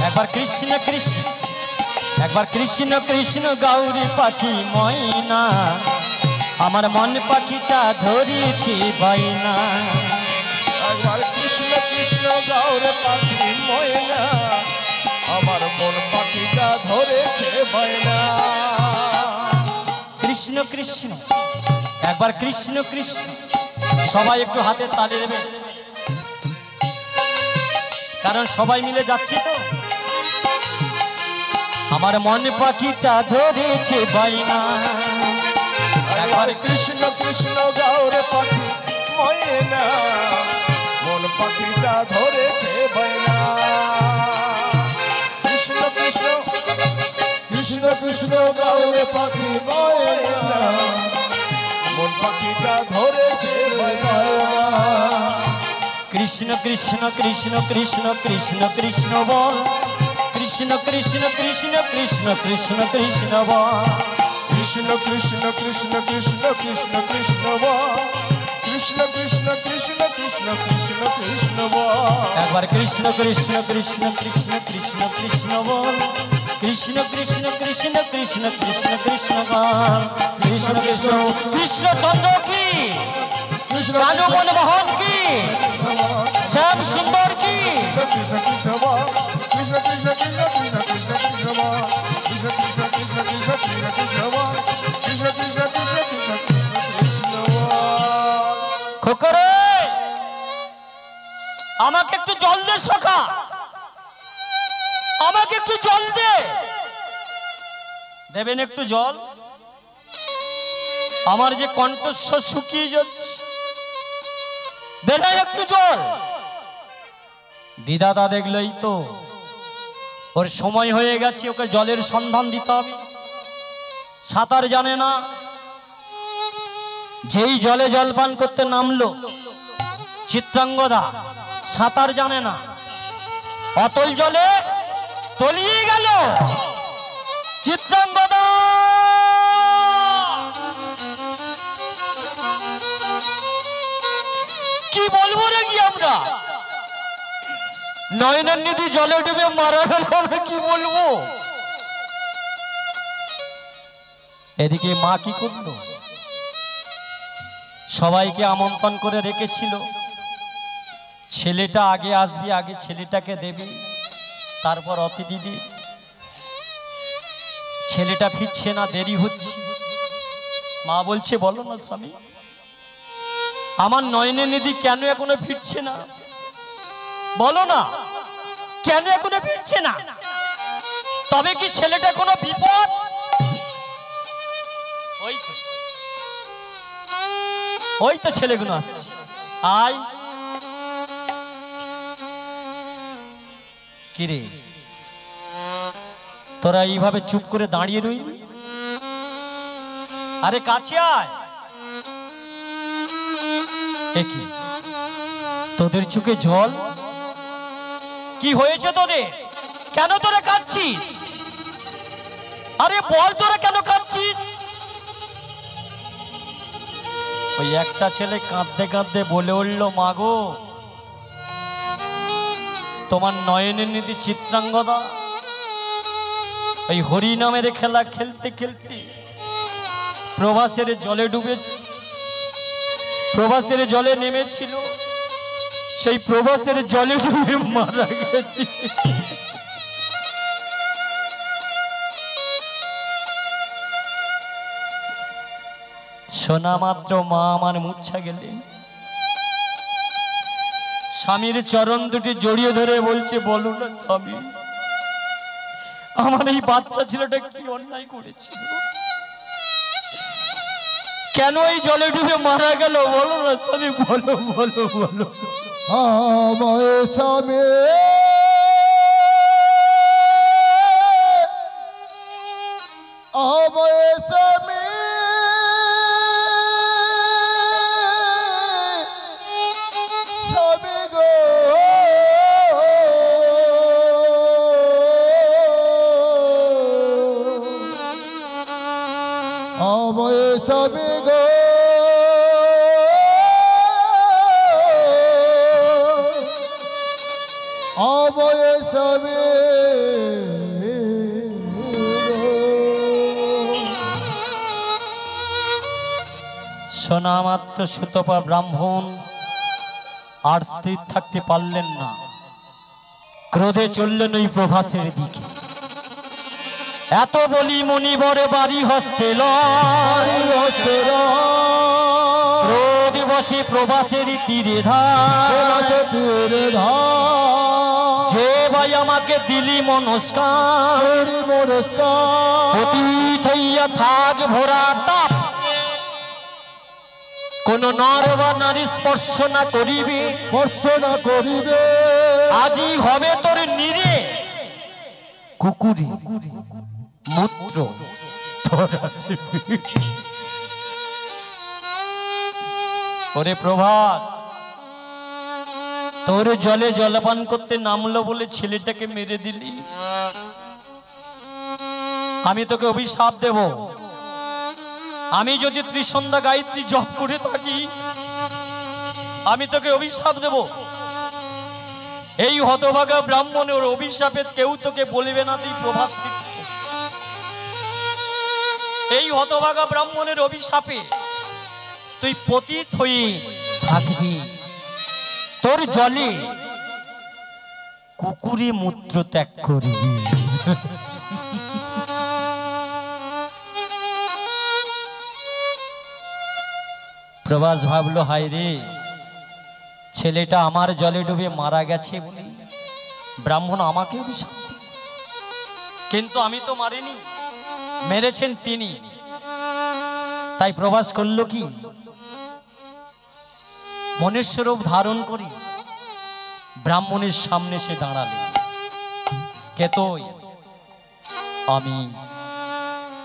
একবার কৃষ্ণ কৃষ্ণ একবার কৃষ্ণ কৃষ্ণ গৌরী পাখি ময়না আমার মন পাখিটা ধরেছি বাইনা একবার কৃষ্ণ কৃষ্ণ গৌর পাখি ময়না আমার মন পাখিটা ধরেছে বাইনা কৃষ্ণ কৃষ্ণ একবার কৃষ্ণ কৃষ্ণ সবাই একটু হাতে তালি দেবে কারণ সবাই মিলে যাচ্ছি তো আমার মন পাখিটা ধরেছে বাইনা একবার কৃষ্ণ কৃষ্ণ গৌর পাখি ময়না মন পাখিটা ধরেছে বাইনা কৃষ্ণ কৃষ্ণ কৃষ্ণ কৃষ্ণ গৌর পাখি ময়না মন পাখিটা ধরেছে বাইনা কৃষ্ণ কৃষ্ণ কৃষ্ণ কৃষ্ণ কৃষ্ণ কৃষ্ণ বল কৃষ্ণ কৃষ্ণ কৃষ্ণ কৃষ্ণ কৃষ্ণ কৃষ্ণ বল কৃষ্ণ কৃষ্ণ কৃষ্ণ কৃষ্ণ কৃষ্ণ কৃষ্ণ বল কৃষ্ণ কৃষ্ণ কৃষ্ণ কৃষ্ণ কৃষ্ণ কৃষ্ণ বল একবার কৃষ্ণ কৃষ্ণ কৃষ্ণ কৃষ্ণ কৃষ্ণ কৃষ্ণ বল কৃষ্ণ কৃষ্ণ কৃষ্ণ কৃষ্ণ কৃষ্ণ কৃষ্ণ বল কৃষ্ণ কৃষ্ণ কৃষ্ণচন্দ্র কি কানু মনমোহন কি শ্যাম সুন্দর কি কৃষ্ণ কৃষ্ণ বল কৃষ্ণ কৃষ্ণ কৃষ্ণ কৃষ্ণ কৃষ্ণ কৃষ্ণ বল কৃষ্ণ কৃষ্ণ কৃষ্ণ কৃষ্ণ কৃষ্ণ কৃষ্ণ বল কৃষ্ণ কৃষ্ণ কৃষ্ণ কৃষ্ণ কৃষ্ণ কৃষ্ণ বল খোকরে আমাকে একটু জল দে সখা আমাকে একটু জল দে দেবেন একটু জল আমার যে কণ্ঠস্বর শুকিয়ে যাচ্ছে দেন একটু জল বিধাতা দেখলেই তো ওর সময় হয়ে গেছে, ওকে জলের সন্ধান দিতে হবে। সাঁতার জানে না, যেই জলে জলপান করতে নামলো চিত্রাঙ্গদা সাঁতার জানে না, অতল জলে তলিয়ে গেল চিত্রাঙ্গদা। কি বলবো রে কি আমরা, নয়নের নিধি জলে ডুবে মারা গেল, আমরা কি বলবো। এদিকে মা কি করলো, সবাইকে আমন্ত্রণ করে রেখেছিল, ছেলেটা আগে আসবে, আগে ছেলেটাকে দেবে, তারপর অতিথিদের। ছেলেটা ফিরছে না, দেরি হচ্ছে। মা বলছে বলো না স্বামী, আমার নয়নের নিধি কেন এখনো ফিরছে না, বলো না কেন এখনো ফিরছে না। তবে কি ছেলেটা কোনো বিপদ? ওই তো ছেলেগুলো আসছে, আয়। কিরে তোরা এইভাবে চুপ করে দাঁড়িয়ে রইলি? আরে কাছে আয়। কি তোদের চোখে জল? কি হয়েছে তোদের, কেন তোরা কাঁদছিস? আরে বল তোরা কেন কাঁদছিস? ওই একটা ছেলে কাঁদতে কাঁদতে বলে উঠল, মাগো তোমার নয়নের নিধি চিত্রাঙ্গদা ওই হরি নামের খেলা খেলতে খেলতে প্রভাসের জলে ডুবে, প্রভাসের জলে নেমেছিল, সেই প্রভাসের জলে ডুবে মারা গেছে। শোনা মাত্র মা আমার মূর্ছা গেলেন, স্বামীর চরণ দুটি জড়িয়ে ধরে বলছে, বলো না স্বামী, আমার এই বাচ্চা ছেলেটা কি অন্যায় করেছিল, কেন এই জলে ডুবে মারা গেল, বলো না স্বামী, বলো বলো বলো। আমায় স্বামী আমায় স্বামী স্বামী গো, আমায় স্বামী গো, আমায় স্বামী শোনা মাত্র সুতপা ব্রাহ্মণ আর স্থির থাকতে পারলেন না, ক্রোধে চললেন ওই প্রভাসের দিকে। এত বলি মণিবরে বাড়ি হস্তে ক্রোধ বসে প্রভাসের তীরে ধার, যে ভাই আমাকে দিলি মনস্কার, অতীত হইয়া থাক ভরা তাপ, কোন নর বা নারী স্পর্শ না করিবে, আজি হবে তোর নিরে কুকুরি মূত্র। ওরে প্রভাস, তোর জলে জলপান করতে নামলো বলে ছেলেটাকে মেরে দিলি, আমি তোকে অভিশাপ দেব। আমি যদি ত্রিসন্ধ্যা গায়ত্রী জপ করে থাকি, আমি তোকে অভিশাপ দেব। এই হতভাগা ব্রাহ্মণের অভিশাপে কেউ তোকে বলবে না তুই প্রভাস তীর্থ। এই হতভাগা ব্রাহ্মণের অভিশাপে তুই পতিত হয়ে থাকবি, তোর জলে কুকুরে মূত্র ত্যাগ করবি। প্রভাস ভাবলো, হায় রে, ছেলেটা আমার জলে ডুবে মারা গেছে বলে ব্রাহ্মণ আমাকে অভিশাপ দিল, কিন্তু আমি তো মারিনি, মেরেছেন তিনি। তাই প্রভাস করলো কি, মনুষ্য রূপ ধারণ করি ব্রাহ্মণের সামনে সে দাঁড়ালেন। কে তুই?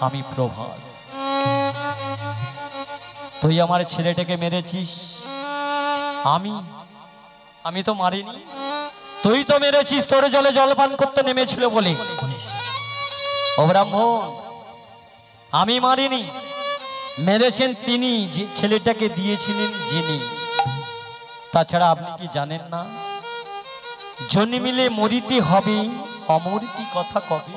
আমি প্রভাস। তুই আমার ছেলেটাকে মেরেছিস। আমি তো মারিনি, তুই তো মেরেছিস। তোর জলে জলপান করতে নেমেছিল বলে। ও ব্রাহ্মণ, আমি মারিনি, মেরেছেন তিনি, যে ছেলেটাকে দিয়েছিলেন যিনি। তাছাড়া আপনি কি জানেন না, জন্মিলে মরিতে হবে, অমর কি কথা কবে?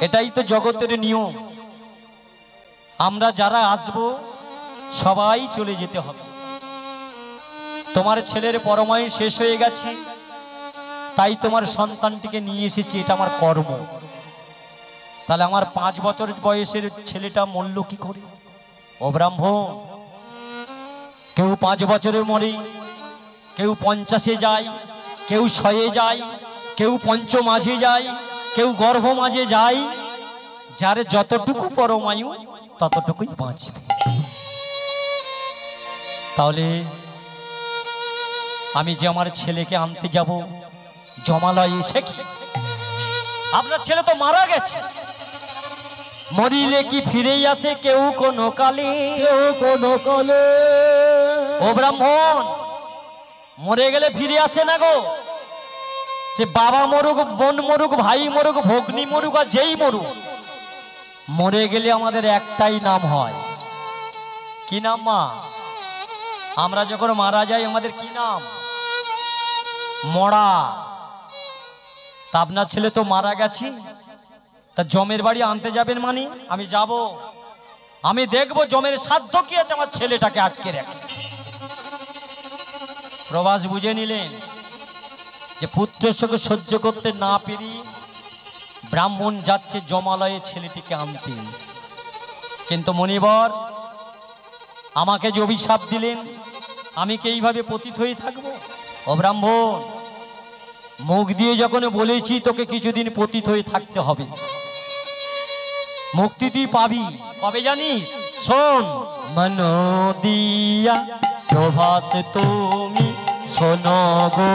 এটাই তো জগতের নিয়ম। আমরা যারা আসব সবাই চলে যেতে হবে। তোমার ছেলের পরমায়ু শেষ হয়ে গেছে, তাই তোমার সন্তানটিকে নিয়ে এসেছি, এটা আমার কর্ম। তাহলে আমার 5 বছর বয়সের ছেলেটা মরল কি করে? ও ব্রাহ্মণ, কেউ 5 বছরে মরে, কেউ 50-এ যায়, কেউ 100-এ যায়, কেউ পঞ্চমাঝে যায়, কেউ গর্ভ মাঝে যায়। যার যতটুকু পরমায়ু ততটুকুই বাঁচবে। তাহলে আমি যে আমার ছেলেকে আনতে যাব জমালয়ে, এসে কি আপনার ছেলে তো মারা গেছে। মরিলে কি ফিরেই আসে কেউ কোনো কালে? ও ব্রাহ্মণ, মরে গেলে ফিরে আসে না গো। সে বাবা মরুক, বোন মরুক, ভাই মরুক, ভগ্নী মরুক, আর যেই মরুক, মরে গেলে আমাদের একটাই নাম হয়। কি নাম মা? আমরা যখন মারা যাই আমাদের কি নাম? মরা। তা আপনার ছেলে তো মারা গেছে, তা জমের বাড়ি আনতে যাবেন মানে? আমি যাব, আমি দেখব জমের সাধ্য কি আছে আমার ছেলেটাকে আটকে রাখে। প্রবাস বুঝে নিলেন যে পুত্রের সঙ্গে সহ্য করতে না পেরে ব্রাহ্মণ যাচ্ছে জমালয়ে ছেলেটিকে আনতে। কিন্তু মনিবর আমাকে যে অভিশাপ দিলেন, আমি কি এইভাবে পতিত হয়ে থাকবো? ও ব্রাহ্মণ, মুখ দিয়ে যখন বলেছি তোকে কিছুদিন পতিত হয়ে থাকতে হবে, মুক্তি তুই পাবি। কবে জানিস? শোন, মন দিয়া প্রভাস তুমি শোনো গো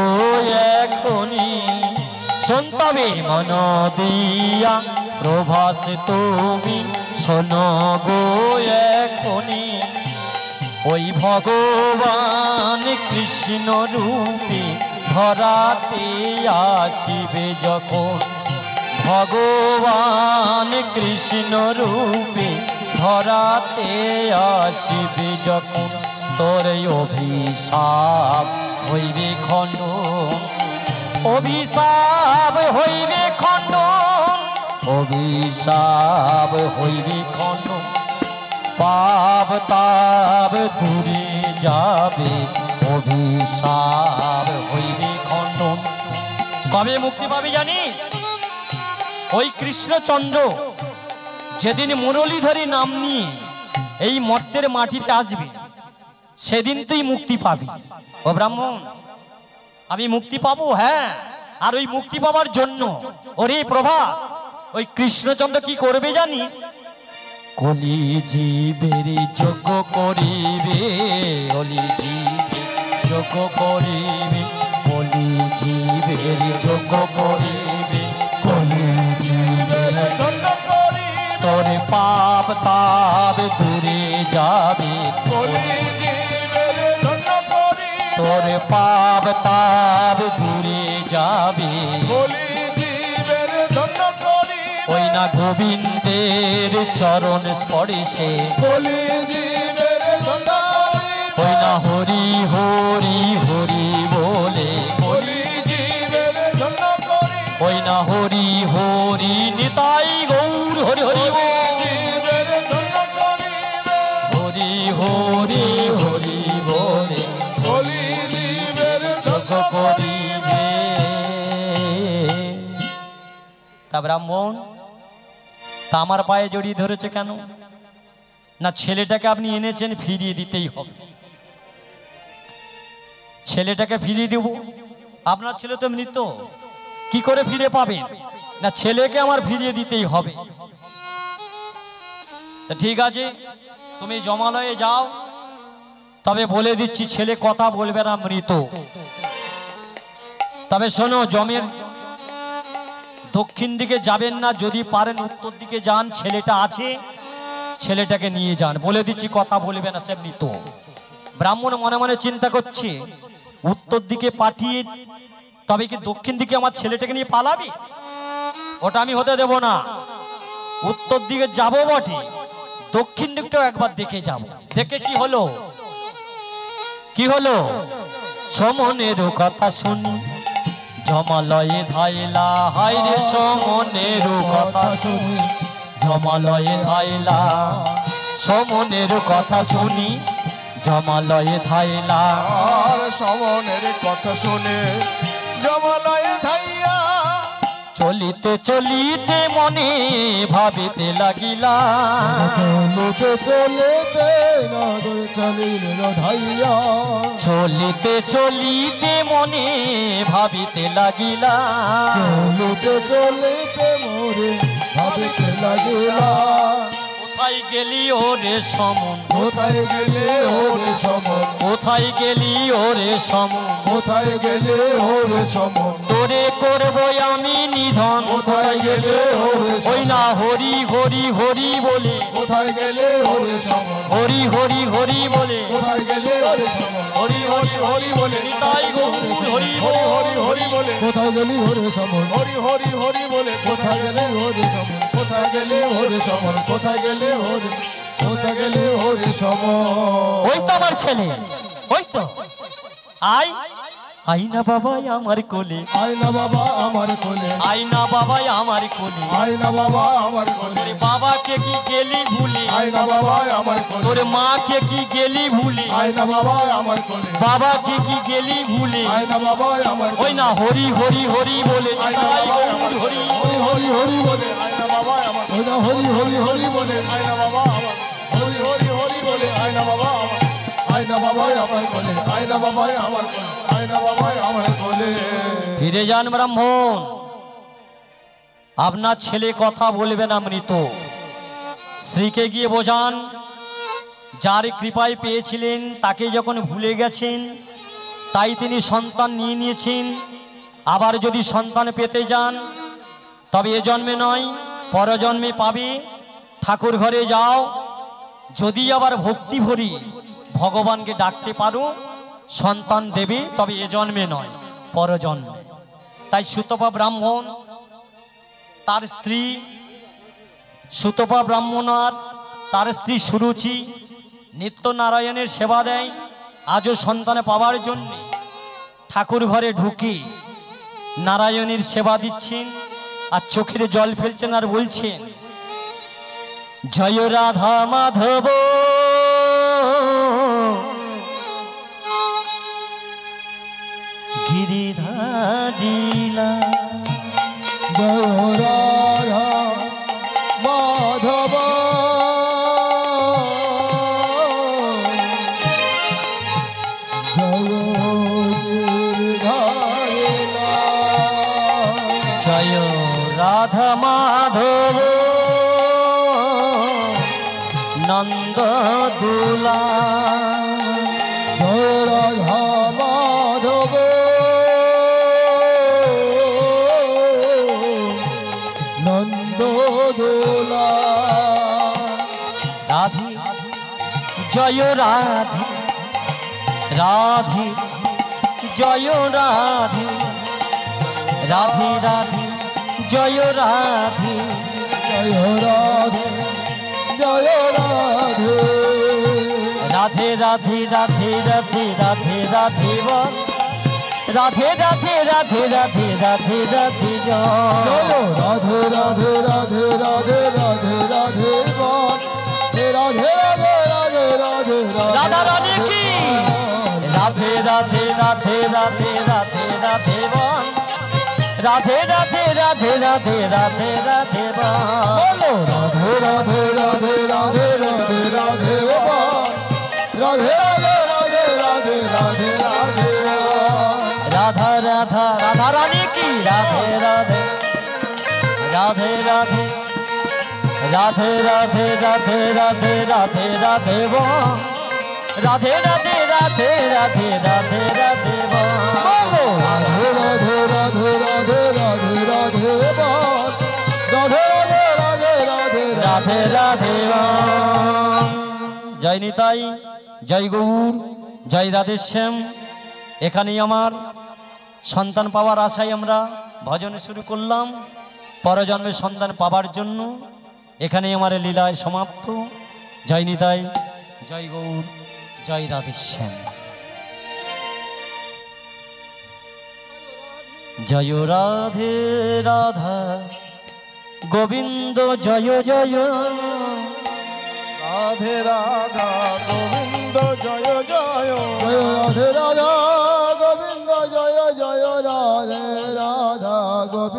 এখনি। শোন তবে মন দিয়া প্রভাস তুমি শোনো গো এখনি। ওই ভগবান কৃষ্ণ রূপে ধরাতে আসিবে যখন, ভগবান কৃষ্ণ রূপে ধরাতে আসিবে যখন, তোর অভিশাপ হইবে খণ্ডন, অভিশাপ হইবে খণ্ডন, অভিশাপ হইবে খণ্ডন। পাপ তাপ দূরে যাবে, অভিশাপ হইবে খণ্ডন। কবে মুক্তি পাবি জানিস? ওই কৃষ্ণচন্দ্র যেদিন মুরলীধরী নাম নিয়ে এই মর্তের মাটিতে আসবে, সেদিন তুই মুক্তি পাবি। ও ব্রাহ্মণ, আমি মুক্তি পাবো? হ্যাঁ। আর ওই মুক্তি পাবার জন্য ওরে প্রভাস, ওই কৃষ্ণচন্দ্র কি করবে জানিস? কলি জীবের যোগ্য করিবে, কলি জীবে যোগ্য করিবে, কলি জীবের যোগ্য করিবে, কলি জীবের ধন্য করিবে, তোর পাপ তাপ দূরে যাবে, কলি জীবের ধন্য করিবে, তোর পাপ তাপ দূরে যাবে, কলি জীবের ধন্য করিবে, ওই না গোবিন্দের চরণ স্পর্শে, কলি জীবের ধন্য করিবে, ওই না হরি হরি হরি বলে, কলি জীবের ধন্য করিবে, ওই না হরি হরি নিতাই গৌর হরি হরি কলি বল, জীবের ধন্য করিবে, হরি হরি হরি বলে কলি জীবের ধন্য যোগ্য করিবে। করিবে। তা ব্রাহ্মণ, তা আমার পায়ে জড়িয়ে ধরেছে কেন? না, ছেলেটাকে আপনি এনেছেন, ফিরিয়ে দিতেই হবে। ছেলেটাকে ফিরিয়ে দেব। আপনার ছেলে তো মৃত, কি করে ফিরে পাবেন? না, ছেলেকে আমার ফিরিয়ে দিতেই হবে। তা ঠিক আছে, তুমি জমালয়ে যাও, তবে বলে দিচ্ছি ছেলে কথা বলবে না, মৃত। তবে শোনো, জমের দক্ষিণ দিকে যাবেন না, যদি পারেন উত্তর দিকে যান, ছেলেটা আছে, ছেলেটাকে নিয়ে যান। বলে দিচ্ছি কথা বলবে না সেমনি তো। ব্রাহ্মণ মনে মনে চিন্তা করছে, উত্তর দিকে পাঠিয়ে তবে কি দক্ষিণ দিকে আমার ছেলেটাকে নিয়ে পালাবি? ওটা আমি হতে দেব না। উত্তর দিকে যাবো বটে, দক্ষিণ দিকটাও একবার দেখে যাব। দেখে কি হলো, কি হলো? সমনের কথা শুনি জমালয়ে ধাইলা, হায় রে সমনের কথা শুনি জমালয়ে ধাইলা, সমনের কথা শুনি জমালয়ে ধাইলা। আর সমনের কথা শুনে জমালয়ে ধাইয়া, চলিতে চলিতে মনে ভাবিতে লাগিলা, চলিতে চলিতে নগর চলিল ধাইয়া, চলিতে চলিতে মনে ভাবিতে লাগিলা, চলিতে চলিতে মোরে ভাবিতে লাগিলা। কোথায় গেলি ওরে সমন, কোথায় গেলে ওরে সমন, কোথায় গেলি ওরে সমন, কোথায় গেলে ওরে সমন, তোরে করবো আমি নিধন, কোথায় গেলে ওরে ওই না হরি হরি হরি বলে, কোথায় গেলে ওরে সমন, হরি হরি হরি বলে, কোথায় গেলে ওরে সমন, হরি হরি হরি বলে, নিতাই গৌর হরি হরি হরি হরি বলে, কোথায় গেলি ওরে সমন, হরি হরি হরি বলে, কোথায় গেলি ওরে সমন, কোথায় গেলে ওরে সমন, কোথায় গেলে ওরে, কোথায় গেলে ওরে সমন। ওই তো আমার ছেলে, ওই তো। আই আই না বাবাই আমার কোলে, আয় না বাবা আমার কোলে, আই না বাবাই আমার কোলে, আয় না বাবা আমার কোলে, তোর বাবাকে কি গেলি ভুলে, আয় না বাবা আমার কোলে, তোর মাকে কি গেলি ভুলে, আয় না বাবা আমার কোলে, বাবাকে কি গেলি ভুলে, আয় না বাবা আমার ওই না হরি হরি হরি বলে, আয় না নিতাই বাবা গৌর আমার হরি হরি হরি হরি বলে, আয় না বাবা আমার ওই না হরি হরি হরি হরি বলে, আয় না বাবা আমার হরি হরি হরি বলে, আয় না বাবা আমার, আয় না বাবা আমার কোলে, আয় না বাবা আমার কোলে, আয় না বাবা আমার কোলে। ফিরে যান ব্রাহ্মণ, আপনার ছেলে কথা বলবে না মৃত। স্ত্রীকে গিয়ে বোঝান, যার কৃপায় পেয়েছিলেন তাকে যখন ভুলে গেছেন, তাই তিনি সন্তান নিয়ে নিয়েছেন। আবার যদি সন্তান পেতে যান, তবে এ জন্মে নয় পরজন্মে পাবে। ঠাকুর ঘরে যাও, যদি আবার ভক্তি ভরি ভগবানকে ডাকতে পারো, সন্তান দেবে, তবে এ জন্মে নয় পরজন্মে। তাই সুতপা ব্রাহ্মণ তার স্ত্রী, সুতপা ব্রাহ্মণ আর তার স্ত্রী সুরুচি নিত্য নারায়ণের সেবা দেয়। আজও সন্তান পাওয়ার জন্য ঠাকুর ঘরে ঢুকে নারায়ণের সেবা দিচ্ছেন, আর চোখের জল ফেলছেন আর বলছেন, জয় রাধা মাধব গিরিধারিলা, জয় রাধা মাধব জয় গিরিধারিলা, জয় রাধা মাধব নন্দ দুলা, জয় রাধা মাধব নন্দ দোলা, রাধে জয় রাধে, রাধে জয় রাধে, রাধে রাধে জয় রাধে, জয় রাধে জয় রাধে, রাধে রাধে রাধে রাধে রাধে রাধে বল, রাধে রাধে রাধে রাধে রাধে রাধে জয়। জয় রাধে রাধে রাধে রাধে রাধে রাধে বল, রাধে রাধে রাধে রাধে রাধা রানী কি, রাধে রাধে রাধে রাধে রাধে রাধে বল, রাধে রাধে রাধে রাধে রাধে রাধে বল, রাধে রাধে রাধে রাধে রাধে রাধে বল, রাধে রাধে রাধে রাধে রাধে রাধে রাধা রাধা রাধা রানী কি, রাধে রাধে রাধে রাধে রাধে রাধে রাধে রাধে রাধে রাধে বল, রাধে রাধে রাধে রাধে রাধে রাধে বল, রাধে রাধে রাধে রাধে রাধে রাধে রাধে বল রাধে রাধে রাধে রাধে রাধে রাধে রাম। জয় নিতাই, জয় গৌর, জয় রাধেশ্যাম। এখানেই আমার সন্তান পাওয়ার আশায় আমরা ভজন শুরু করলাম, পরজন্মের সন্তান পাবার জন্য। এখানেই আমার লীলায় সমাপ্ত। জয় নিতাই, জয় গৌর, জয় রাধেশ্যাম। জয় রাধে রাধা গোবিন্দ জয় জয়। রাধে রাধা গোবিন্দ জয় জয়। জয় রাধে রাধা গোবিন্দ জয় জয় রাধে রাধা গোবিন্দ।